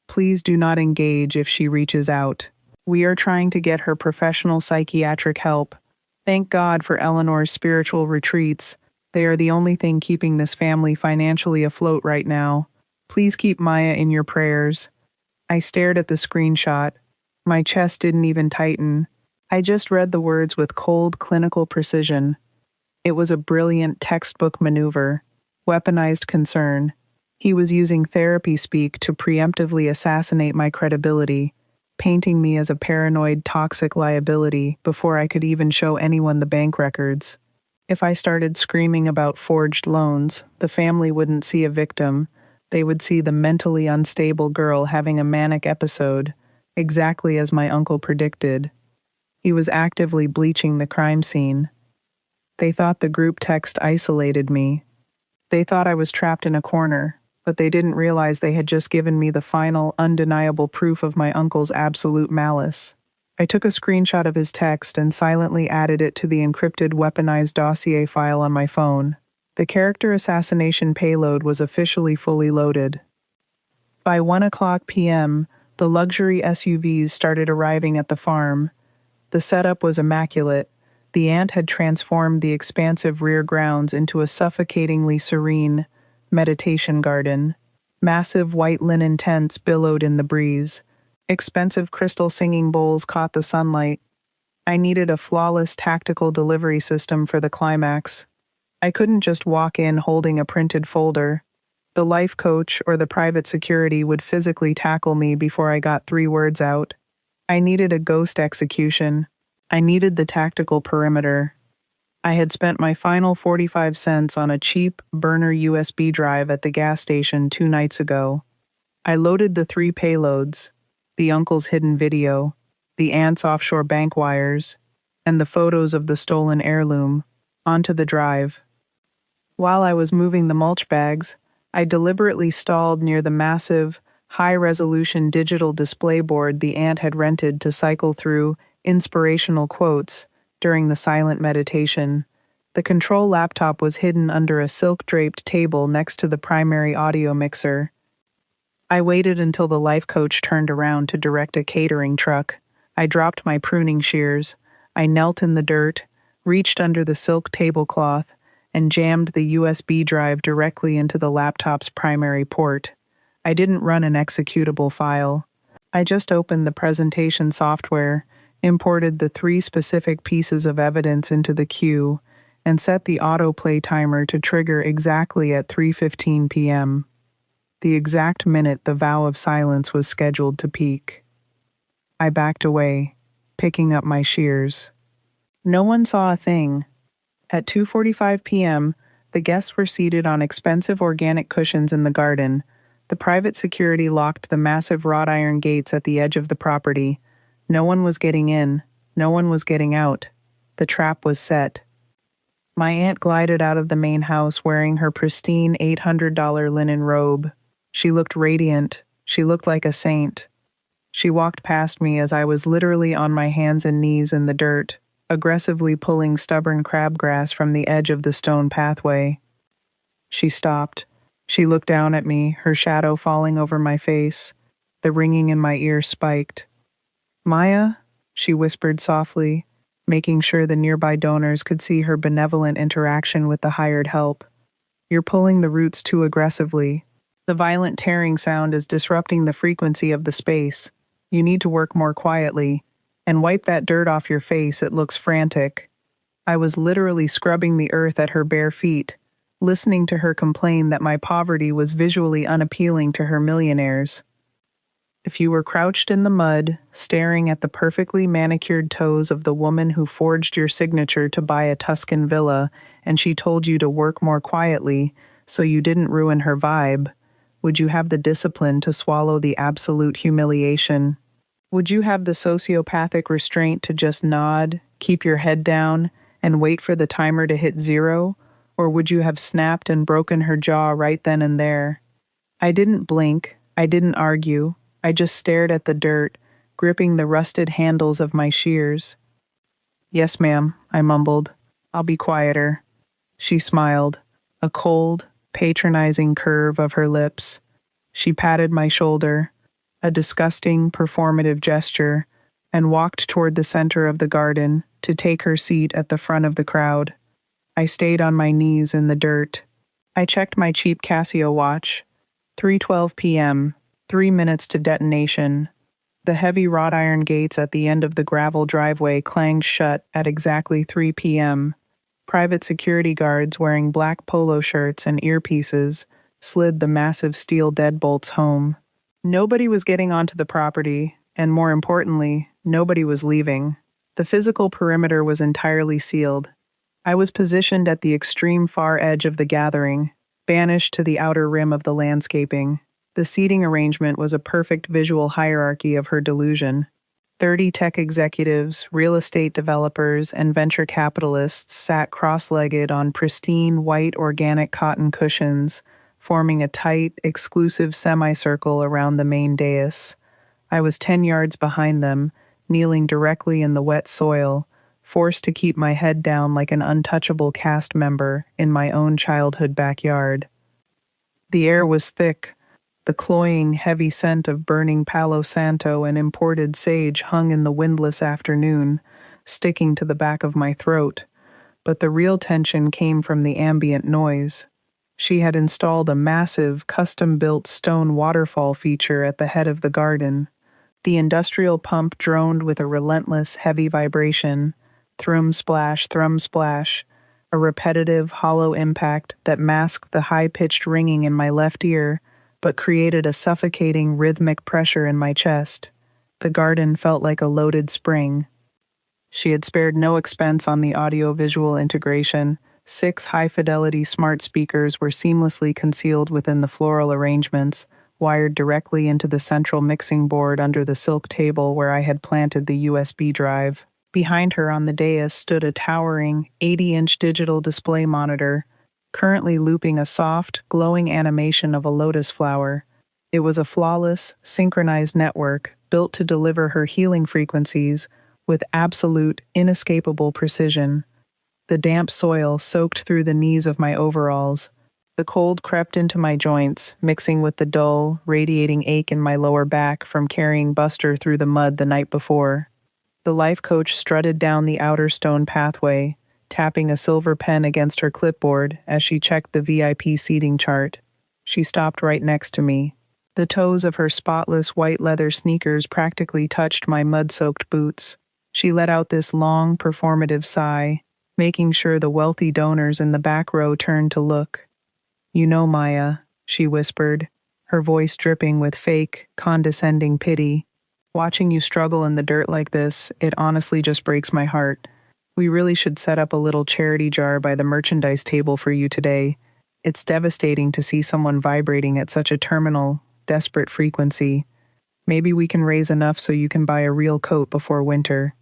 Please do not engage if she reaches out. We are trying to get her professional psychiatric help. Thank God for Eleanor's spiritual retreats. They are the only thing keeping this family financially afloat right now. Please keep Maya in your prayers." I stared at the screenshot. My chest didn't even tighten. I just read the words with cold, clinical precision. It was a brilliant textbook maneuver. Weaponized concern. He was using therapy speak to preemptively assassinate my credibility, painting me as a paranoid, toxic liability before I could even show anyone the bank records. If I started screaming about forged loans, the family wouldn't see a victim. They would see the mentally unstable girl having a manic episode, exactly as my uncle predicted. He was actively bleaching the crime scene. They thought the group text isolated me. They thought I was trapped in a corner, but they didn't realize they had just given me the final, undeniable proof of my uncle's absolute malice. I took a screenshot of his text and silently added it to the encrypted weaponized dossier file on my phone. The character assassination payload was officially fully loaded. By 1:00 p.m., the luxury SUVs started arriving at the farm. The setup was immaculate. The aunt had transformed the expansive rear grounds into a suffocatingly serene meditation garden. Massive white linen tents billowed in the breeze. Expensive crystal singing bowls caught the sunlight. I needed a flawless tactical delivery system for the climax. I couldn't just walk in holding a printed folder. The life coach or the private security would physically tackle me before I got 3 words out. I needed a ghost execution. I needed the tactical perimeter. I had spent my final 45 cents on a cheap burner USB drive at the gas station 2 nights ago. I loaded the 3 payloads, the uncle's hidden video, the aunt's offshore bank wires, and the photos of the stolen heirloom, onto the drive. While I was moving the mulch bags, I deliberately stalled near the massive, high-resolution digital display board the aunt had rented to cycle through inspirational quotes during the silent meditation. The control laptop was hidden under a silk-draped table next to the primary audio mixer. I waited until the life coach turned around to direct a catering truck. I dropped my pruning shears. I knelt in the dirt, reached under the silk tablecloth, and jammed the USB drive directly into the laptop's primary port. I didn't run an executable file. I just opened the presentation software, imported the 3 specific pieces of evidence into the queue, and set the autoplay timer to trigger exactly at 3:15 p.m., the exact minute the vow of silence was scheduled to peak. I backed away, picking up my shears. No one saw a thing. At 2:45 p.m., the guests were seated on expensive organic cushions in the garden. The private security locked the massive wrought iron gates at the edge of the property. No one was getting in. No one was getting out. The trap was set. My aunt glided out of the main house wearing her pristine $800 linen robe. She looked radiant. She looked like a saint. She walked past me as I was literally on my hands and knees in the dirt, aggressively pulling stubborn crabgrass from the edge of the stone pathway. She stopped. She looked down at me, her shadow falling over my face. The ringing in my ear spiked. "Maya?" she whispered softly, making sure the nearby donors could see her benevolent interaction with the hired help. "You're pulling the roots too aggressively. The violent tearing sound is disrupting the frequency of the space. You need to work more quietly. And wipe that dirt off your face, it looks frantic." I was literally scrubbing the earth at her bare feet, listening to her complain that my poverty was visually unappealing to her millionaires. If you were crouched in the mud, staring at the perfectly manicured toes of the woman who forged your signature to buy a Tuscan villa, and she told you to work more quietly so you didn't ruin her vibe, would you have the discipline to swallow the absolute humiliation? Would you have the sociopathic restraint to just nod, keep your head down, and wait for the timer to hit 0? Or would you have snapped and broken her jaw right then and there? I didn't blink. I didn't argue. I just stared at the dirt, gripping the rusted handles of my shears. "Yes, ma'am," I mumbled. "I'll be quieter." She smiled, a cold, patronizing curve of her lips. She patted my shoulder, a disgusting, performative gesture, and walked toward the center of the garden to take her seat at the front of the crowd. I stayed on my knees in the dirt. I checked my cheap Casio watch. 3:12 p.m., 3 minutes to detonation. The heavy wrought iron gates at the end of the gravel driveway clanged shut at exactly 3 p.m. Private security guards wearing black polo shirts and earpieces slid the massive steel deadbolts home. Nobody was getting onto the property, and more importantly, nobody was leaving. The physical perimeter was entirely sealed. I was positioned at the extreme far edge of the gathering, banished to the outer rim of the landscaping. The seating arrangement was a perfect visual hierarchy of her delusion. 30 tech executives, real estate developers, and venture capitalists sat cross-legged on pristine white organic cotton cushions, forming a tight, exclusive semicircle around the main dais. I was 10 yards behind them, kneeling directly in the wet soil, forced to keep my head down like an untouchable cast member in my own childhood backyard. The air was thick. The cloying, heavy scent of burning Palo Santo and imported sage hung in the windless afternoon, sticking to the back of my throat. But the real tension came from the ambient noise. She had installed a massive, custom-built stone waterfall feature at the head of the garden. The industrial pump droned with a relentless, heavy vibration, thrum-splash, a repetitive, hollow impact that masked the high-pitched ringing in my left ear, but created a suffocating, rhythmic pressure in my chest. The garden felt like a loaded spring. She had spared no expense on the audio-visual integration. 6 high-fidelity smart speakers were seamlessly concealed within the floral arrangements, wired directly into the central mixing board under the silk table where I had planted the USB drive. Behind her on the dais stood a towering 80-inch digital display monitor, currently looping a soft, glowing animation of a lotus flower. It was a flawless, synchronized network built to deliver her healing frequencies with absolute, inescapable precision. The damp soil soaked through the knees of my overalls. The cold crept into my joints, mixing with the dull, radiating ache in my lower back from carrying Buster through the mud the night before. The life coach strutted down the outer stone pathway, tapping a silver pen against her clipboard as she checked the VIP seating chart. She stopped right next to me. The toes of her spotless white leather sneakers practically touched my mud-soaked boots. She let out this long, performative sigh, making sure the wealthy donors in the back row turned to look. "You know, Maya," she whispered, her voice dripping with fake, condescending pity. "Watching you struggle in the dirt like this, it honestly just breaks my heart. We really should set up a little charity jar by the merchandise table for you today. It's devastating to see someone vibrating at such a terminal, desperate frequency. Maybe we can raise enough so you can buy a real coat before winter."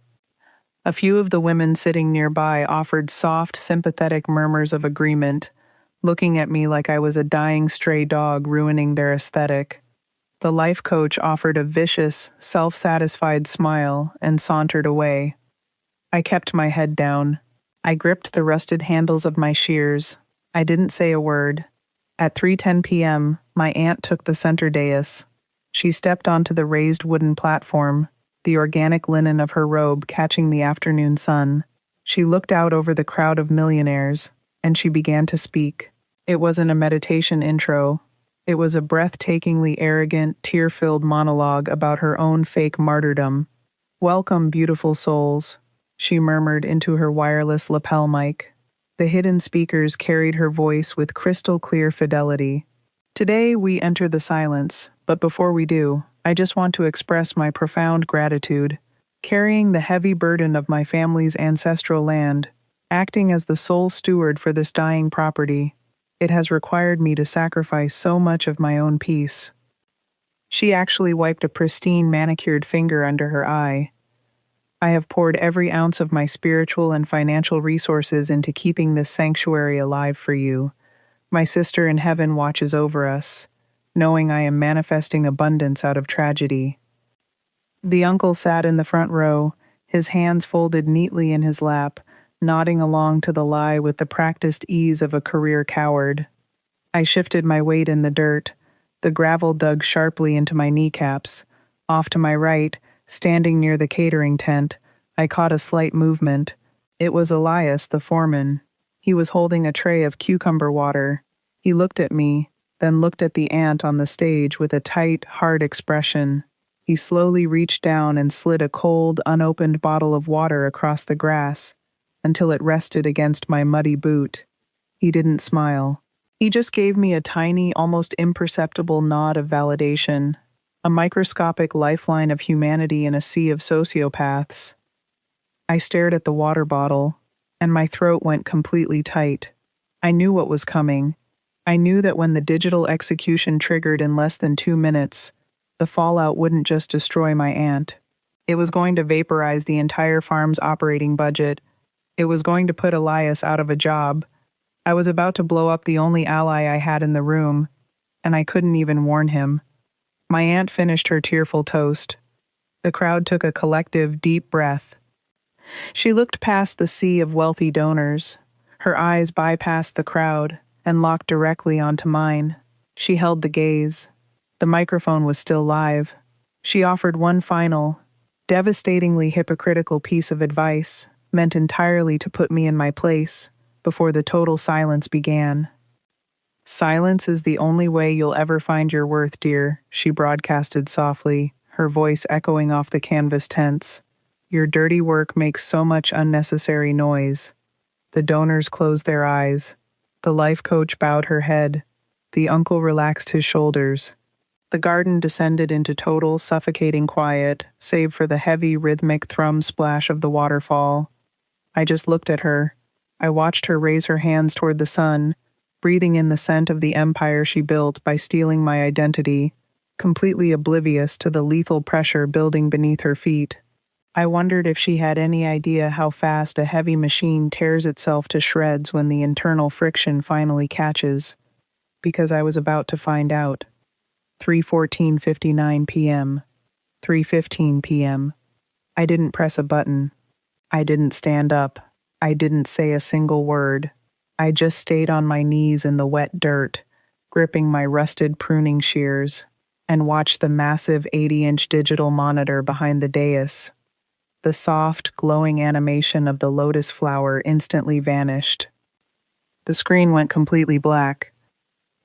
A few of the women sitting nearby offered soft, sympathetic murmurs of agreement, looking at me like I was a dying stray dog ruining their aesthetic. The life coach offered a vicious, self-satisfied smile and sauntered away. I kept my head down. I gripped the rusted handles of my shears. I didn't say a word. At 3:10 p.m., my aunt took the center dais. She stepped onto the raised wooden platform, the organic linen of her robe catching the afternoon sun. She looked out over the crowd of millionaires, and she began to speak. It wasn't a meditation intro. It was a breathtakingly arrogant, tear-filled monologue about her own fake martyrdom. "Welcome, beautiful souls," she murmured into her wireless lapel mic. The hidden speakers carried her voice with crystal-clear fidelity. "Today we enter the silence, but before we do, I just want to express my profound gratitude. Carrying the heavy burden of my family's ancestral land, acting as the sole steward for this dying property, it has required me to sacrifice so much of my own peace." She actually wiped a pristine manicured finger under her eye. "I have poured every ounce of my spiritual and financial resources into keeping this sanctuary alive for you. My sister in heaven watches over us, knowing I am manifesting abundance out of tragedy." The uncle sat in the front row, his hands folded neatly in his lap, nodding along to the lie with the practiced ease of a career coward. I shifted my weight in the dirt. The gravel dug sharply into my kneecaps. Off to my right, standing near the catering tent, I caught a slight movement. It was Elias, the foreman. He was holding a tray of cucumber water. He looked at me, then looked at the aunt on the stage with a tight, hard expression. He slowly reached down and slid a cold, unopened bottle of water across the grass until it rested against my muddy boot. He didn't smile. He just gave me a tiny, almost imperceptible nod of validation, a microscopic lifeline of humanity in a sea of sociopaths. I stared at the water bottle, and my throat went completely tight. I knew what was coming. I knew that when the digital execution triggered in less than 2 minutes, the fallout wouldn't just destroy my aunt. It was going to vaporize the entire farm's operating budget. It was going to put Elias out of a job. I was about to blow up the only ally I had in the room, and I couldn't even warn him. My aunt finished her tearful toast. The crowd took a collective, deep breath. She looked past the sea of wealthy donors. Her eyes bypassed the crowd and locked directly onto mine. She held the gaze. The microphone was still live. She offered one final, devastatingly hypocritical piece of advice, meant entirely to put me in my place, before the total silence began. "Silence is the only way you'll ever find your worth, dear," she broadcasted softly, her voice echoing off the canvas tents. "Your dirty work makes so much unnecessary noise." The donors closed their eyes. The life coach bowed her head. The uncle relaxed his shoulders. The garden descended into total, suffocating quiet, save for the heavy, rhythmic thrum splash of the waterfall. I just looked at her. I watched her raise her hands toward the sun, breathing in the scent of the empire she built by stealing my identity, completely oblivious to the lethal pressure building beneath her feet. I wondered if she had any idea how fast a heavy machine tears itself to shreds when the internal friction finally catches, because I was about to find out. 3:14:59 p.m. 3:15 p.m. I didn't press a button. I didn't stand up. I didn't say a single word. I just stayed on my knees in the wet dirt, gripping my rusted pruning shears, and watched the massive 80-inch digital monitor behind the dais. The soft, glowing animation of the lotus flower instantly vanished. The screen went completely black.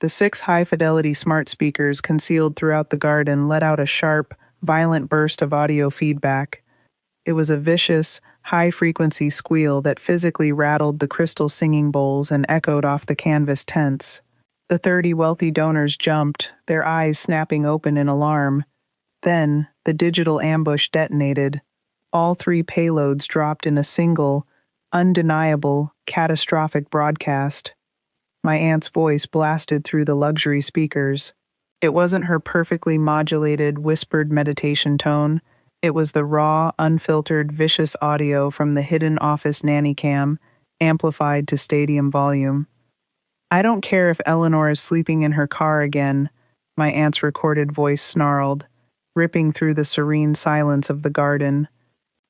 The 6 high-fidelity smart speakers concealed throughout the garden let out a sharp, violent burst of audio feedback. It was a vicious, high-frequency squeal that physically rattled the crystal singing bowls and echoed off the canvas tents. The 30 wealthy donors jumped, their eyes snapping open in alarm. Then, the digital ambush detonated. All 3 payloads dropped in a single, undeniable, catastrophic broadcast. My aunt's voice blasted through the luxury speakers. It wasn't her perfectly modulated, whispered meditation tone. It was the raw, unfiltered, vicious audio from the hidden office nanny cam, amplified to stadium volume. I don't care if Eleanor is sleeping in her car again, my aunt's recorded voice snarled, ripping through the serene silence of the garden.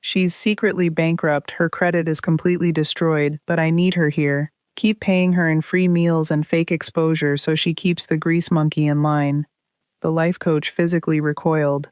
She's secretly bankrupt, her credit is completely destroyed, but I need her here. Keep paying her in free meals and fake exposure so she keeps the grease monkey in line. The life coach physically recoiled.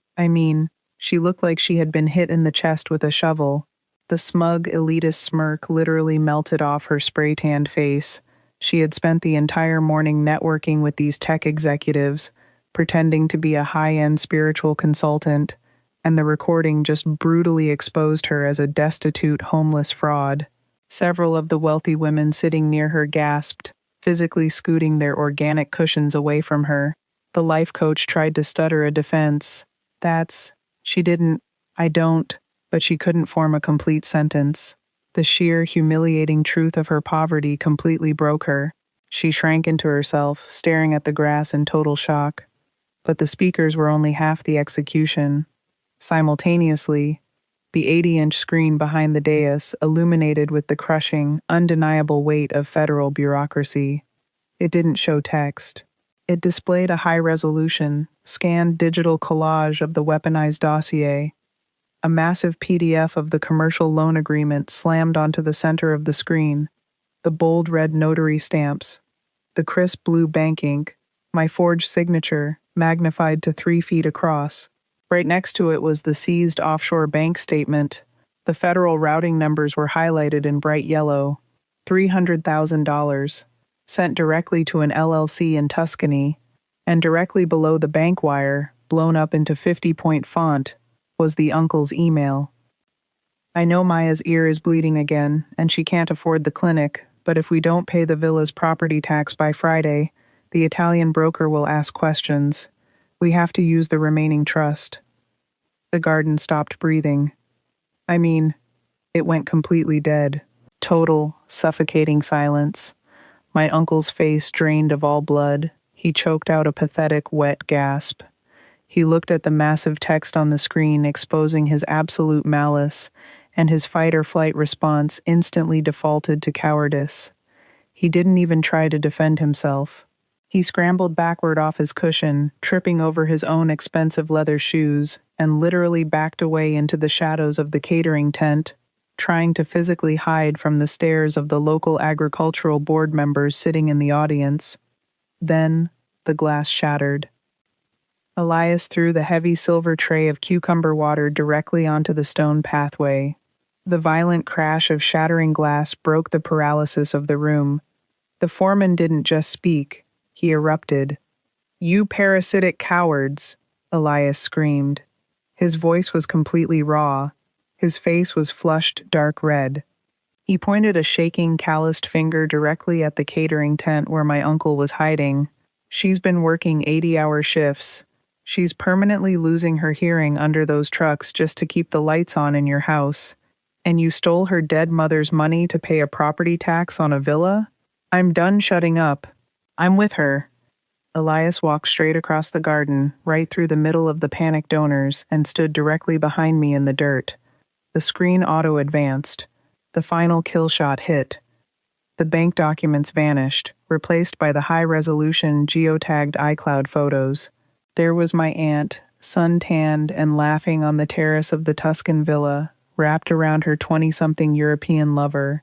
She looked like she had been hit in the chest with a shovel. The smug, elitist smirk literally melted off her spray-tanned face. She had spent the entire morning networking with these tech executives, pretending to be a high-end spiritual consultant, and the recording just brutally exposed her as a destitute, homeless fraud. Several of the wealthy women sitting near her gasped, physically scooting their organic cushions away from her. The life coach tried to stutter a defense. I don't, but she couldn't form a complete sentence. The sheer, humiliating truth of her poverty completely broke her. She shrank into herself, staring at the grass in total shock. But the speakers were only half the execution. Simultaneously, the 80-inch screen behind the dais illuminated with the crushing, undeniable weight of federal bureaucracy. It didn't show text. It displayed a high-resolution, scanned digital collage of the weaponized dossier. A massive PDF of the commercial loan agreement slammed onto the center of the screen, the bold red notary stamps, the crisp blue bank ink, my forged signature, magnified to 3 feet across. Right next to it was the seized offshore bank statement. The federal routing numbers were highlighted in bright yellow. $300,000, sent directly to an LLC in Tuscany, and directly below the bank wire, blown up into 50-point font, was the uncle's email. I know Maya's ear is bleeding again, and she can't afford the clinic, but if we don't pay the villa's property tax by Friday, the Italian broker will ask questions. We have to use the remaining trust. The garden stopped breathing. It went completely dead. Total, suffocating silence. My uncle's face drained of all blood. He choked out a pathetic, wet gasp. He looked at the massive text on the screen exposing his absolute malice, and his fight-or-flight response instantly defaulted to cowardice. He didn't even try to defend himself. He scrambled backward off his cushion, tripping over his own expensive leather shoes, and literally backed away into the shadows of the catering tent, trying to physically hide from the stares of the local agricultural board members sitting in the audience. Then, the glass shattered. Elias threw the heavy silver tray of cucumber water directly onto the stone pathway. The violent crash of shattering glass broke the paralysis of the room. The foreman didn't just speak. He erupted. "You parasitic cowards!" Elias screamed. His voice was completely raw. His face was flushed dark red. He pointed a shaking, calloused finger directly at the catering tent where my uncle was hiding. "She's been working 80-hour shifts. She's permanently losing her hearing under those trucks just to keep the lights on in your house. And you stole her dead mother's money to pay a property tax on a villa? I'm done shutting up. I'm with her." Elias walked straight across the garden, right through the middle of the panicked donors, and stood directly behind me in the dirt. The screen auto-advanced. The final kill shot hit. The bank documents vanished, replaced by the high-resolution, geotagged iCloud photos. There was my aunt, sun-tanned and laughing on the terrace of the Tuscan villa, wrapped around her 20-something European lover.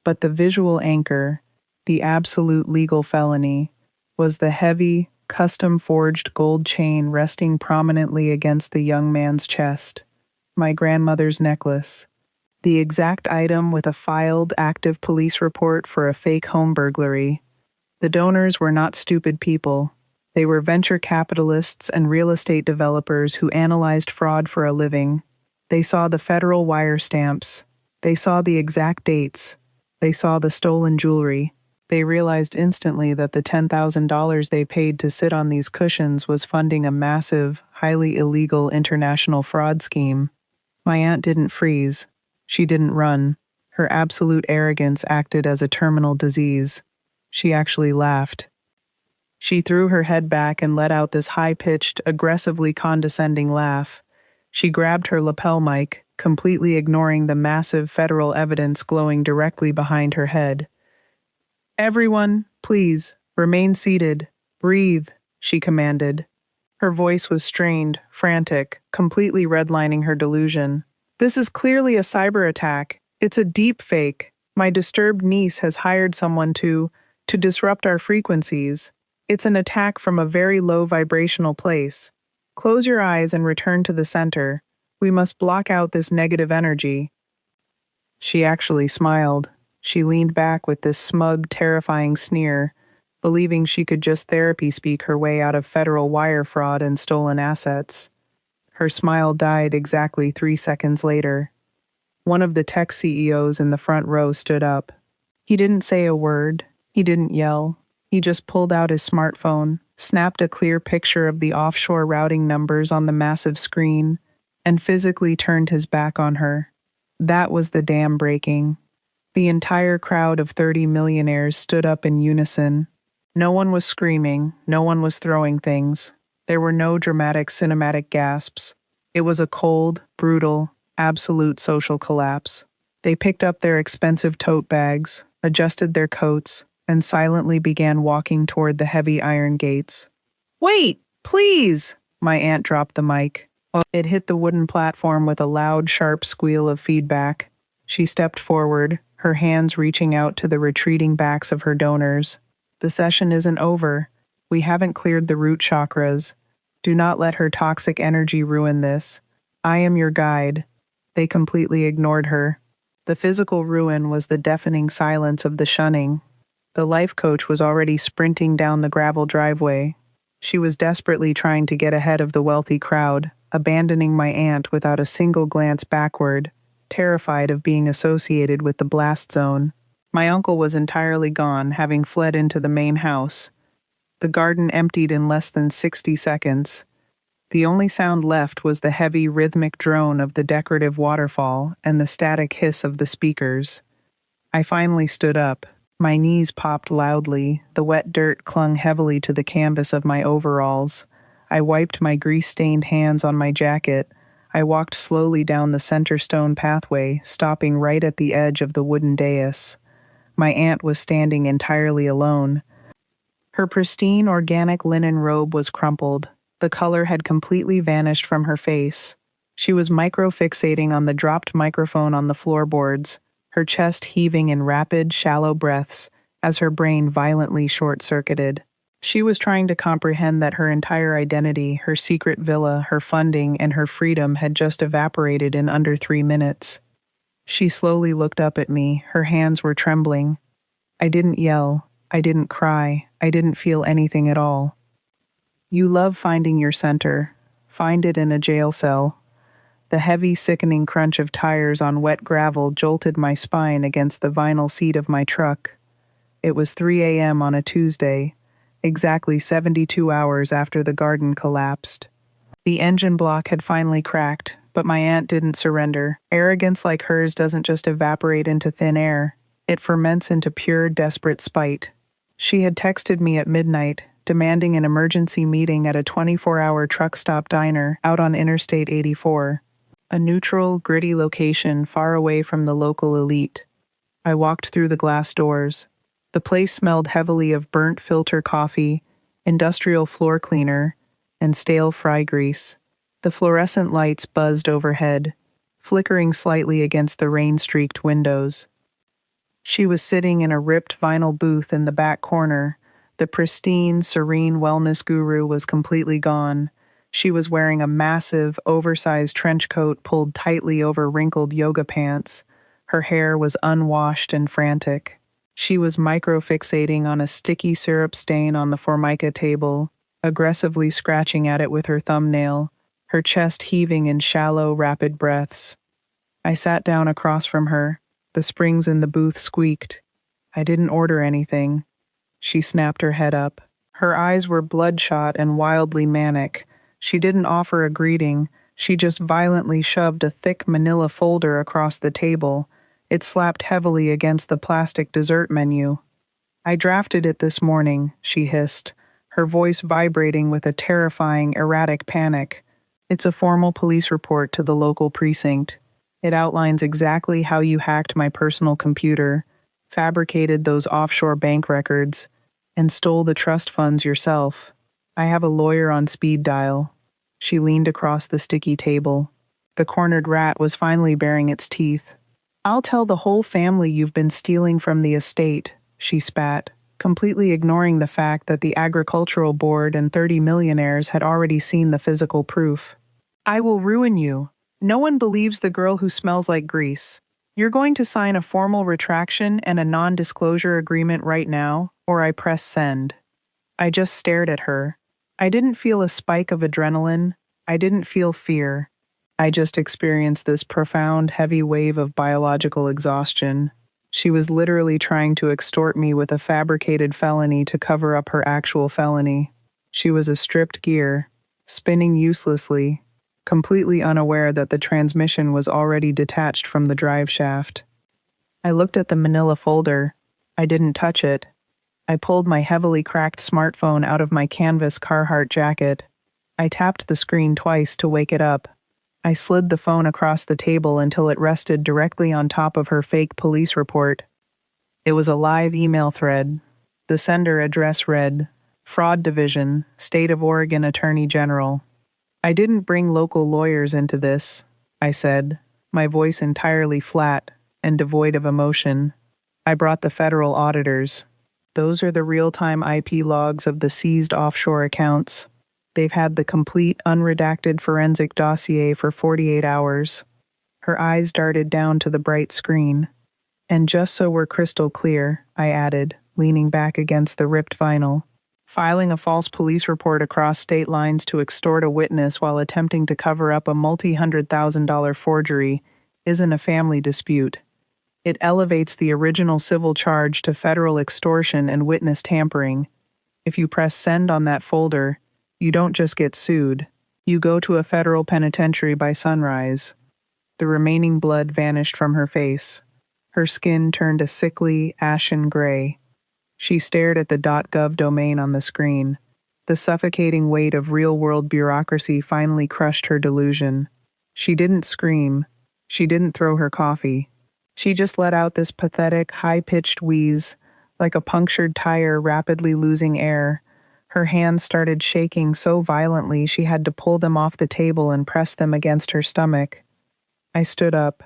But the visual anchor, the absolute legal felony, was the heavy, custom-forged gold chain resting prominently against the young man's chest. My grandmother's necklace. The exact item with a filed, active police report for a fake home burglary. The donors were not stupid people. They were venture capitalists and real estate developers who analyzed fraud for a living. They saw the federal wire stamps. They saw the exact dates. They saw the stolen jewelry. They realized instantly that the $10,000 they paid to sit on these cushions was funding a massive, highly illegal international fraud scheme. My aunt didn't freeze. She didn't run. Her absolute arrogance acted as a terminal disease. She actually laughed. She threw her head back and let out this high-pitched, aggressively condescending laugh. She grabbed her lapel mic, completely ignoring the massive federal evidence glowing directly behind her head. "Everyone, please, remain seated. Breathe," she commanded. Her voice was strained, frantic, completely redlining her delusion. "This is clearly a cyber attack. It's a deep fake. My disturbed niece has hired someone to disrupt our frequencies. It's an attack from a very low vibrational place. Close your eyes and return to the center. We must block out this negative energy." She actually smiled. She leaned back with this smug, terrifying sneer, believing she could just therapy speak her way out of federal wire fraud and stolen assets. Her smile died exactly 3 seconds later. One of the tech CEOs in the front row stood up. He didn't say a word. He didn't yell. He just pulled out his smartphone, snapped a clear picture of the offshore routing numbers on the massive screen, and physically turned his back on her. That was the dam breaking. The entire crowd of 30 millionaires stood up in unison. No one was screaming, no one was throwing things. There were no dramatic cinematic gasps. It was a cold, brutal, absolute social collapse. They picked up their expensive tote bags, adjusted their coats, and silently began walking toward the heavy iron gates. "Wait, please!" My aunt dropped the mic. It hit the wooden platform with a loud, sharp squeal of feedback. She stepped forward, her hands reaching out to the retreating backs of her donors. "The session isn't over. We haven't cleared the root chakras. Do not let her toxic energy ruin this. I am your guide." They completely ignored her. The physical ruin was the deafening silence of the shunning. The life coach was already sprinting down the gravel driveway. She was desperately trying to get ahead of the wealthy crowd, abandoning my aunt without a single glance backward, terrified of being associated with the blast zone. My uncle was entirely gone, having fled into the main house. The garden emptied in less than 60 seconds. The only sound left was the heavy, rhythmic drone of the decorative waterfall and the static hiss of the speakers. I finally stood up. My knees popped loudly, the wet dirt clung heavily to the canvas of my overalls. I wiped my grease-stained hands on my jacket. I walked slowly down the center stone pathway, stopping right at the edge of the wooden dais. My aunt was standing entirely alone. Her pristine, organic linen robe was crumpled. The color had completely vanished from her face. She was micro-fixating on the dropped microphone on the floorboards, her chest heaving in rapid, shallow breaths as her brain violently short-circuited. She was trying to comprehend that her entire identity, her secret villa, her funding, and her freedom had just evaporated in under 3 minutes. She slowly looked up at me. Her hands were trembling. I didn't yell. I didn't cry. I didn't feel anything at all. "You love finding your center. Find it in a jail cell." The heavy, sickening crunch of tires on wet gravel jolted my spine against the vinyl seat of my truck. It was 3 a.m. on a Tuesday, exactly 72 hours after the garden collapsed. The engine block had finally cracked, but my aunt didn't surrender. Arrogance like hers doesn't just evaporate into thin air. It ferments into pure, desperate spite. She had texted me at midnight, demanding an emergency meeting at a 24-hour truck stop diner out on Interstate 84. A neutral, gritty location far away from the local elite. I walked through the glass doors. The place smelled heavily of burnt filter coffee, industrial floor cleaner, and stale fry grease. The fluorescent lights buzzed overhead, flickering slightly against the rain-streaked windows. She was sitting in a ripped vinyl booth in the back corner. The pristine, serene wellness guru was completely gone. She was wearing a massive, oversized trench coat pulled tightly over wrinkled yoga pants. Her hair was unwashed and frantic. She was microfixating on a sticky syrup stain on the formica table, aggressively scratching at it with her thumbnail, her chest heaving in shallow, rapid breaths. I sat down across from her. The springs in the booth squeaked. I didn't order anything. She snapped her head up. Her eyes were bloodshot and wildly manic. She didn't offer a greeting. She just violently shoved a thick manila folder across the table. It slapped heavily against the plastic dessert menu. "I drafted it this morning," she hissed, her voice vibrating with a terrifying, erratic panic. "It's a formal police report to the local precinct. It outlines exactly how you hacked my personal computer, fabricated those offshore bank records, and stole the trust funds yourself. I have a lawyer on speed dial." She leaned across the sticky table. The cornered rat was finally baring its teeth. "I'll tell the whole family you've been stealing from the estate," she spat, completely ignoring the fact that the agricultural board and 30 millionaires had already seen the physical proof. "I will ruin you. No one believes the girl who smells like grease. You're going to sign a formal retraction and a non-disclosure agreement right now, or I press send." I just stared at her. I didn't feel a spike of adrenaline. I didn't feel fear. I just experienced this profound, heavy wave of biological exhaustion. She was literally trying to extort me with a fabricated felony to cover up her actual felony. She was a stripped gear, spinning uselessly, completely unaware that the transmission was already detached from the drive shaft. I looked at the manila folder. I didn't touch it. I pulled my heavily cracked smartphone out of my canvas Carhartt jacket. I tapped the screen twice to wake it up. I slid the phone across the table until it rested directly on top of her fake police report. It was a live email thread. The sender address read, "Fraud Division, State of Oregon Attorney General." "I didn't bring local lawyers into this," I said, my voice entirely flat and devoid of emotion. "I brought the federal auditors. Those are the real-time IP logs of the seized offshore accounts. They've had the complete, unredacted forensic dossier for 48 hours. Her eyes darted down to the bright screen. "And just so we're crystal clear," I added, leaning back against the ripped vinyl, "filing a false police report across state lines to extort a witness while attempting to cover up a multi-$100,000 forgery isn't a family dispute. It elevates the original civil charge to federal extortion and witness tampering. If you press send on that folder, you don't just get sued. You go to a federal penitentiary by sunrise." The remaining blood vanished from her face. Her skin turned a sickly, ashen gray. She stared at the .gov domain on the screen. The suffocating weight of real-world bureaucracy finally crushed her delusion. She didn't scream. She didn't throw her coffee. She just let out this pathetic, high-pitched wheeze, like a punctured tire rapidly losing air. Her hands started shaking so violently she had to pull them off the table and press them against her stomach. I stood up.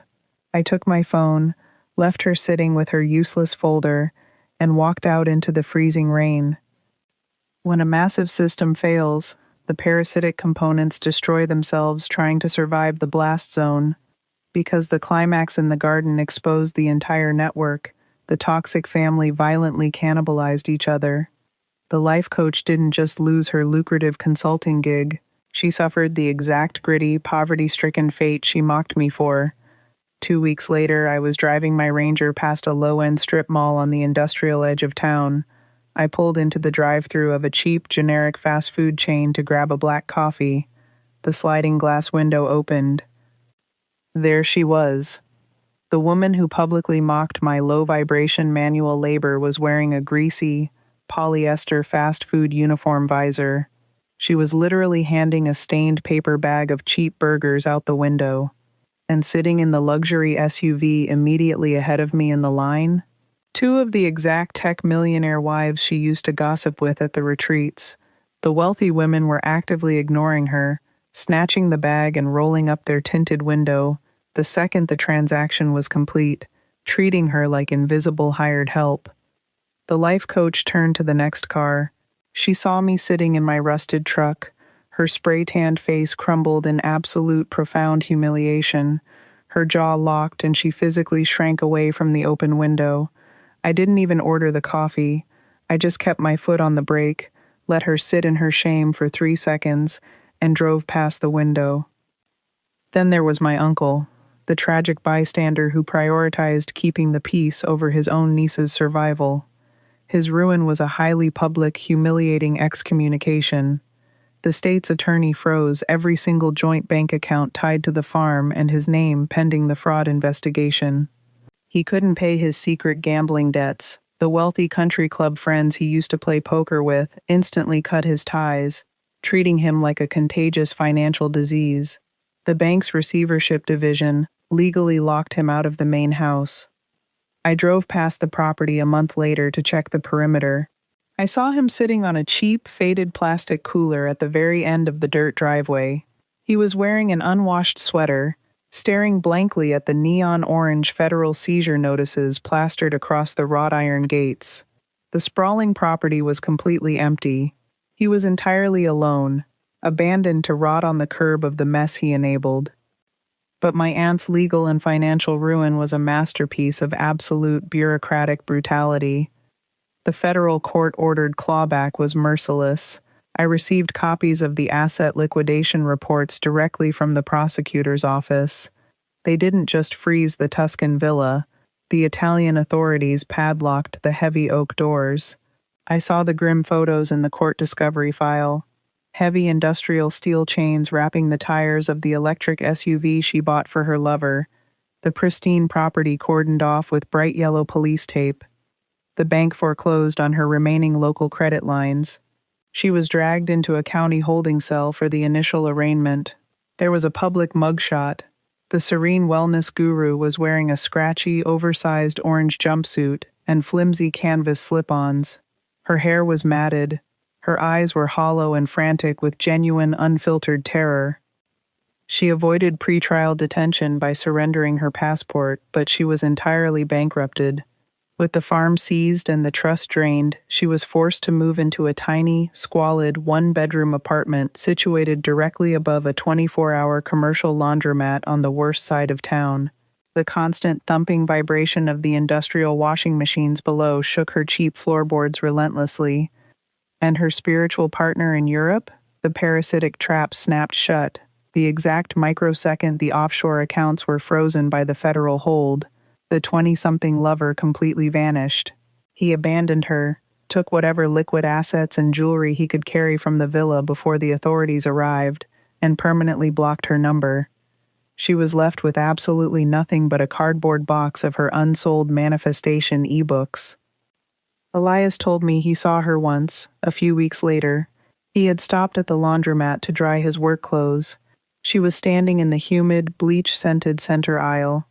I took my phone, left her sitting with her useless folder, and walked out into the freezing rain. When a massive system fails, the parasitic components destroy themselves trying to survive the blast zone. Because the climax in the garden exposed the entire network, the toxic family violently cannibalized each other. The life coach didn't just lose her lucrative consulting gig, she suffered the exact gritty, poverty-stricken fate she mocked me for. 2 weeks later, I was driving my Ranger past a low-end strip mall on the industrial edge of town. I pulled into the drive-thru of a cheap, generic fast food chain to grab a black coffee. The sliding glass window opened. There she was. The woman who publicly mocked my low-vibration manual labor was wearing a greasy, polyester fast food uniform visor. She was literally handing a stained paper bag of cheap burgers out the window. And sitting in the luxury SUV immediately ahead of me in the line, 2 of the exact tech millionaire wives she used to gossip with at the retreats. The wealthy women were actively ignoring her, snatching the bag and rolling up their tinted window the second the transaction was complete, treating her like invisible hired help. The life coach turned to the next car. She saw me sitting in my rusted truck, her spray-tanned face crumbled in absolute profound humiliation. Her jaw locked and she physically shrank away from the open window. I didn't even order the coffee. I just kept my foot on the brake, let her sit in her shame for 3 seconds, and drove past the window. Then there was my uncle, the tragic bystander who prioritized keeping the peace over his own niece's survival. His ruin was a highly public, humiliating excommunication. The state's attorney froze every single joint bank account tied to the farm and his name pending the fraud investigation. He couldn't pay his secret gambling debts. The wealthy country club friends he used to play poker with instantly cut his ties, treating him like a contagious financial disease. The bank's receivership division legally locked him out of the main house. I drove past the property a month later to check the perimeter. I saw him sitting on a cheap, faded plastic cooler at the very end of the dirt driveway. He was wearing an unwashed sweater, staring blankly at the neon orange federal seizure notices plastered across the wrought iron gates. The sprawling property was completely empty. He was entirely alone, abandoned to rot on the curb of the mess he enabled. But my aunt's legal and financial ruin was a masterpiece of absolute bureaucratic brutality. The federal court-ordered clawback was merciless. I received copies of the asset liquidation reports directly from the prosecutor's office. They didn't just freeze the Tuscan villa. The Italian authorities padlocked the heavy oak doors. I saw the grim photos in the court discovery file. Heavy industrial steel chains wrapping the tires of the electric SUV she bought for her lover. The pristine property cordoned off with bright yellow police tape. The bank foreclosed on her remaining local credit lines. She was dragged into a county holding cell for the initial arraignment. There was a public mugshot. The serene wellness guru was wearing a scratchy, oversized orange jumpsuit and flimsy canvas slip-ons. Her hair was matted. Her eyes were hollow and frantic with genuine, unfiltered terror. She avoided pretrial detention by surrendering her passport, but she was entirely bankrupted. With the farm seized and the trust drained, she was forced to move into a tiny, squalid, one-bedroom apartment situated directly above a 24-hour commercial laundromat on the worst side of town. The constant thumping vibration of the industrial washing machines below shook her cheap floorboards relentlessly. And her spiritual partner in Europe? The parasitic trap snapped shut. The exact microsecond the offshore accounts were frozen by the federal hold, the 20-something lover completely vanished. He abandoned her, took whatever liquid assets and jewelry he could carry from the villa before the authorities arrived, and permanently blocked her number. She was left with absolutely nothing but a cardboard box of her unsold manifestation ebooks. Elias told me he saw her once, a few weeks later. He had stopped at the laundromat to dry his work clothes. She was standing in the humid, bleach-scented center aisle.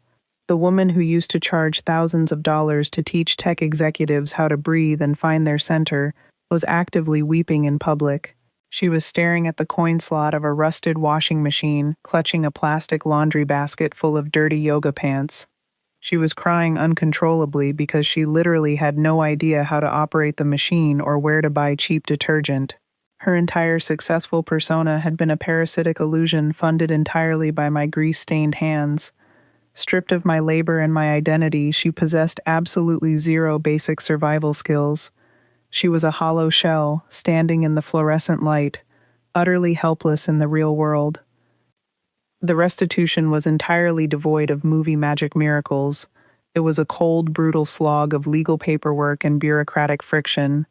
The woman who used to charge thousands of dollars to teach tech executives how to breathe and find their center was actively weeping in public. She was staring at the coin slot of a rusted washing machine, clutching a plastic laundry basket full of dirty yoga pants. She was crying uncontrollably because she literally had no idea how to operate the machine or where to buy cheap detergent. Her entire successful persona had been a parasitic illusion funded entirely by my grease-stained hands. Stripped of my labor and my identity, she possessed absolutely zero basic survival skills. She was a hollow shell, standing in the fluorescent light, utterly helpless in the real world. The restitution was entirely devoid of movie magic miracles. It was a cold, brutal slog of legal paperwork and bureaucratic friction.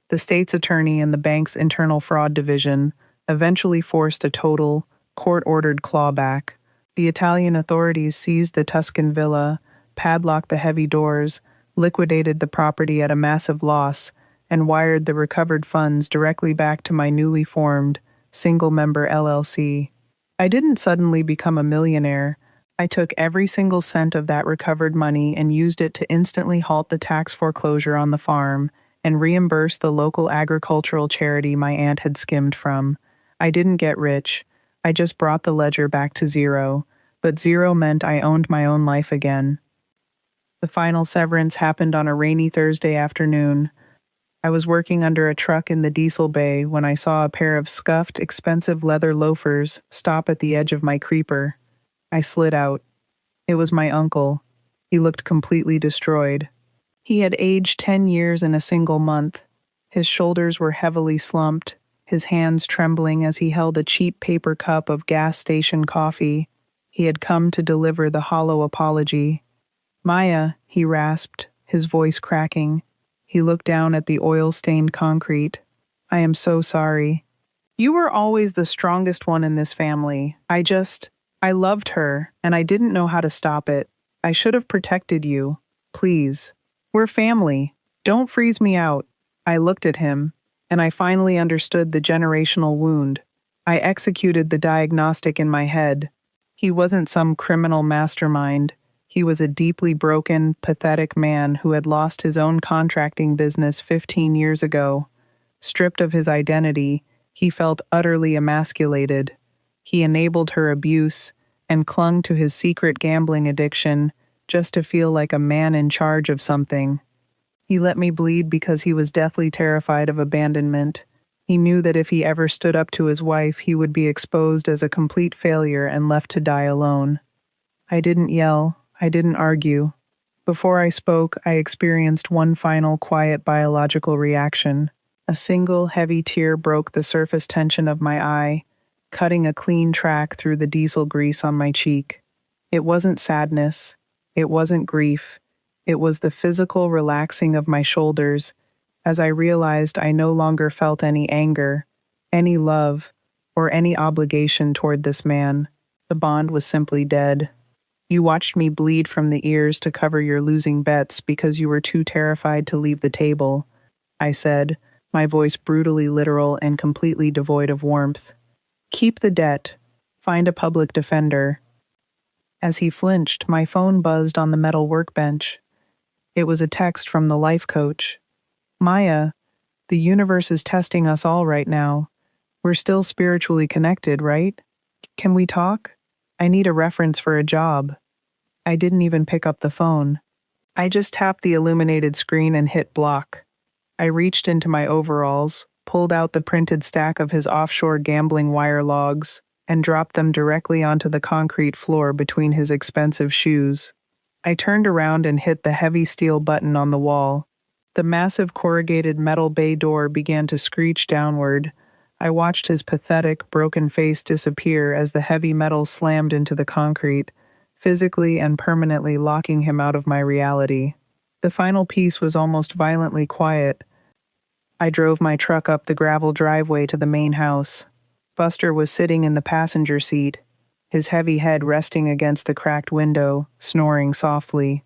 The state's attorney and the bank's internal fraud division eventually forced a total, court-ordered clawback. The Italian authorities seized the Tuscan villa, padlocked the heavy doors, liquidated the property at a massive loss, and wired the recovered funds directly back to my newly formed, single-member LLC. I didn't suddenly become a millionaire. I took every single cent of that recovered money and used it to instantly halt the tax foreclosure on the farm and reimburse the local agricultural charity my aunt had skimmed from. I didn't get rich. I just brought the ledger back to zero, but zero meant I owned my own life again. The final severance happened on a rainy Thursday afternoon. I was working under a truck in the diesel bay when I saw a pair of scuffed, expensive leather loafers stop at the edge of my creeper. I slid out. It was my uncle. He looked completely destroyed. He had aged 10 years in a single month. His shoulders were heavily slumped, his hands trembling as he held a cheap paper cup of gas station coffee. He had come to deliver the hollow apology. "Maya," he rasped, his voice cracking. He looked down at the oil-stained concrete. "I am so sorry. You were always the strongest one in this family. I loved her, and I didn't know how to stop it. I should have protected you. Please. We're family. Don't freeze me out." I looked at him, and I finally understood the generational wound. I executed the diagnostic in my head. He wasn't some criminal mastermind. He was a deeply broken, pathetic man who had lost his own contracting business 15 years ago. Stripped of his identity, he felt utterly emasculated. He enabled her abuse and clung to his secret gambling addiction just to feel like a man in charge of something. He let me bleed because he was deathly terrified of abandonment. He knew that if he ever stood up to his wife, he would be exposed as a complete failure and left to die alone. I didn't yell. I didn't argue. Before I spoke, I experienced one final quiet biological reaction. A single heavy tear broke the surface tension of my eye, cutting a clean track through the diesel grease on my cheek. It wasn't sadness. It wasn't grief. It was the physical relaxing of my shoulders as I realized I no longer felt any anger, any love, or any obligation toward this man. The bond was simply dead. "You watched me bleed from the ears to cover your losing bets because you were too terrified to leave the table," I said, my voice brutally literal and completely devoid of warmth. "Keep the debt. Find a public defender." As he flinched, my phone buzzed on the metal workbench. It was a text from the life coach. "Maya, the universe is testing us all right now. We're still spiritually connected, right? Can we talk? I need a reference for a job." I didn't even pick up the phone. I just tapped the illuminated screen and hit block. I reached into my overalls, pulled out the printed stack of his offshore gambling wire logs, and dropped them directly onto the concrete floor between his expensive shoes. I turned around and hit the heavy steel button on the wall. The massive corrugated metal bay door began to screech downward. I watched his pathetic, broken face disappear as the heavy metal slammed into the concrete, physically and permanently locking him out of my reality. The final piece was almost violently quiet. I drove my truck up the gravel driveway to the main house. Buster was sitting in the passenger seat, his heavy head resting against the cracked window, snoring softly.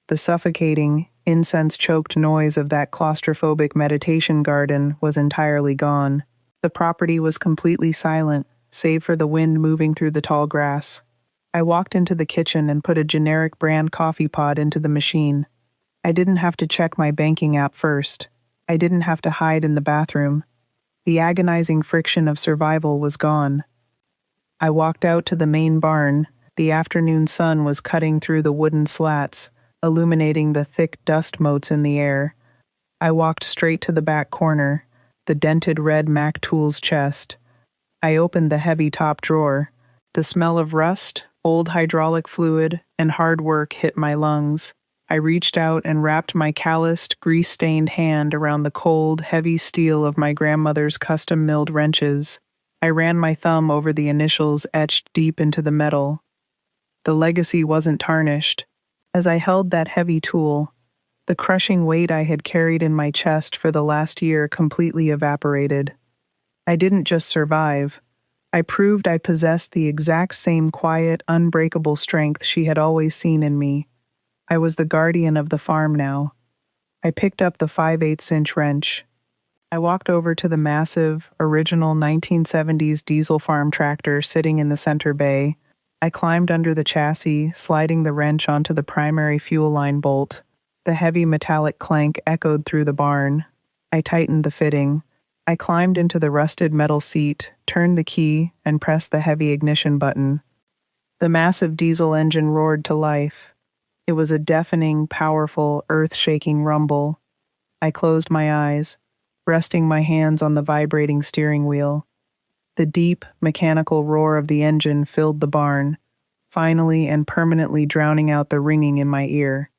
The suffocating, incense-choked noise of that claustrophobic meditation garden was entirely gone. The property was completely silent, save for the wind moving through the tall grass. I walked into the kitchen and put a generic brand coffee pod into the machine. I didn't have to check my banking app first. I didn't have to hide in the bathroom. The agonizing friction of survival was gone. I walked out to the main barn. The afternoon sun was cutting through the wooden slats, illuminating the thick dust motes in the air. I walked straight to the back corner, the dented red Mac Tools chest. I opened the heavy top drawer. The smell of rust, old hydraulic fluid, and hard work hit my lungs. I reached out and wrapped my calloused, grease-stained hand around the cold, heavy steel of my grandmother's custom-milled wrenches. I ran my thumb over the initials etched deep into the metal. The legacy wasn't tarnished. As I held that heavy tool, the crushing weight I had carried in my chest for the last year completely evaporated. I didn't just survive. I proved I possessed the exact same quiet, unbreakable strength she had always seen in me. I was the guardian of the farm now. I picked up the 5/8-inch wrench. I walked over to the massive, original 1970s diesel farm tractor sitting in the center bay. I climbed under the chassis, sliding the wrench onto the primary fuel line bolt. The heavy metallic clank echoed through the barn. I tightened the fitting. I climbed into the rusted metal seat, turned the key, and pressed the heavy ignition button. The massive diesel engine roared to life. It was a deafening, powerful, earth-shaking rumble. I closed my eyes, resting my hands on the vibrating steering wheel. The deep, mechanical roar of the engine filled the barn, finally and permanently drowning out the ringing in my ear.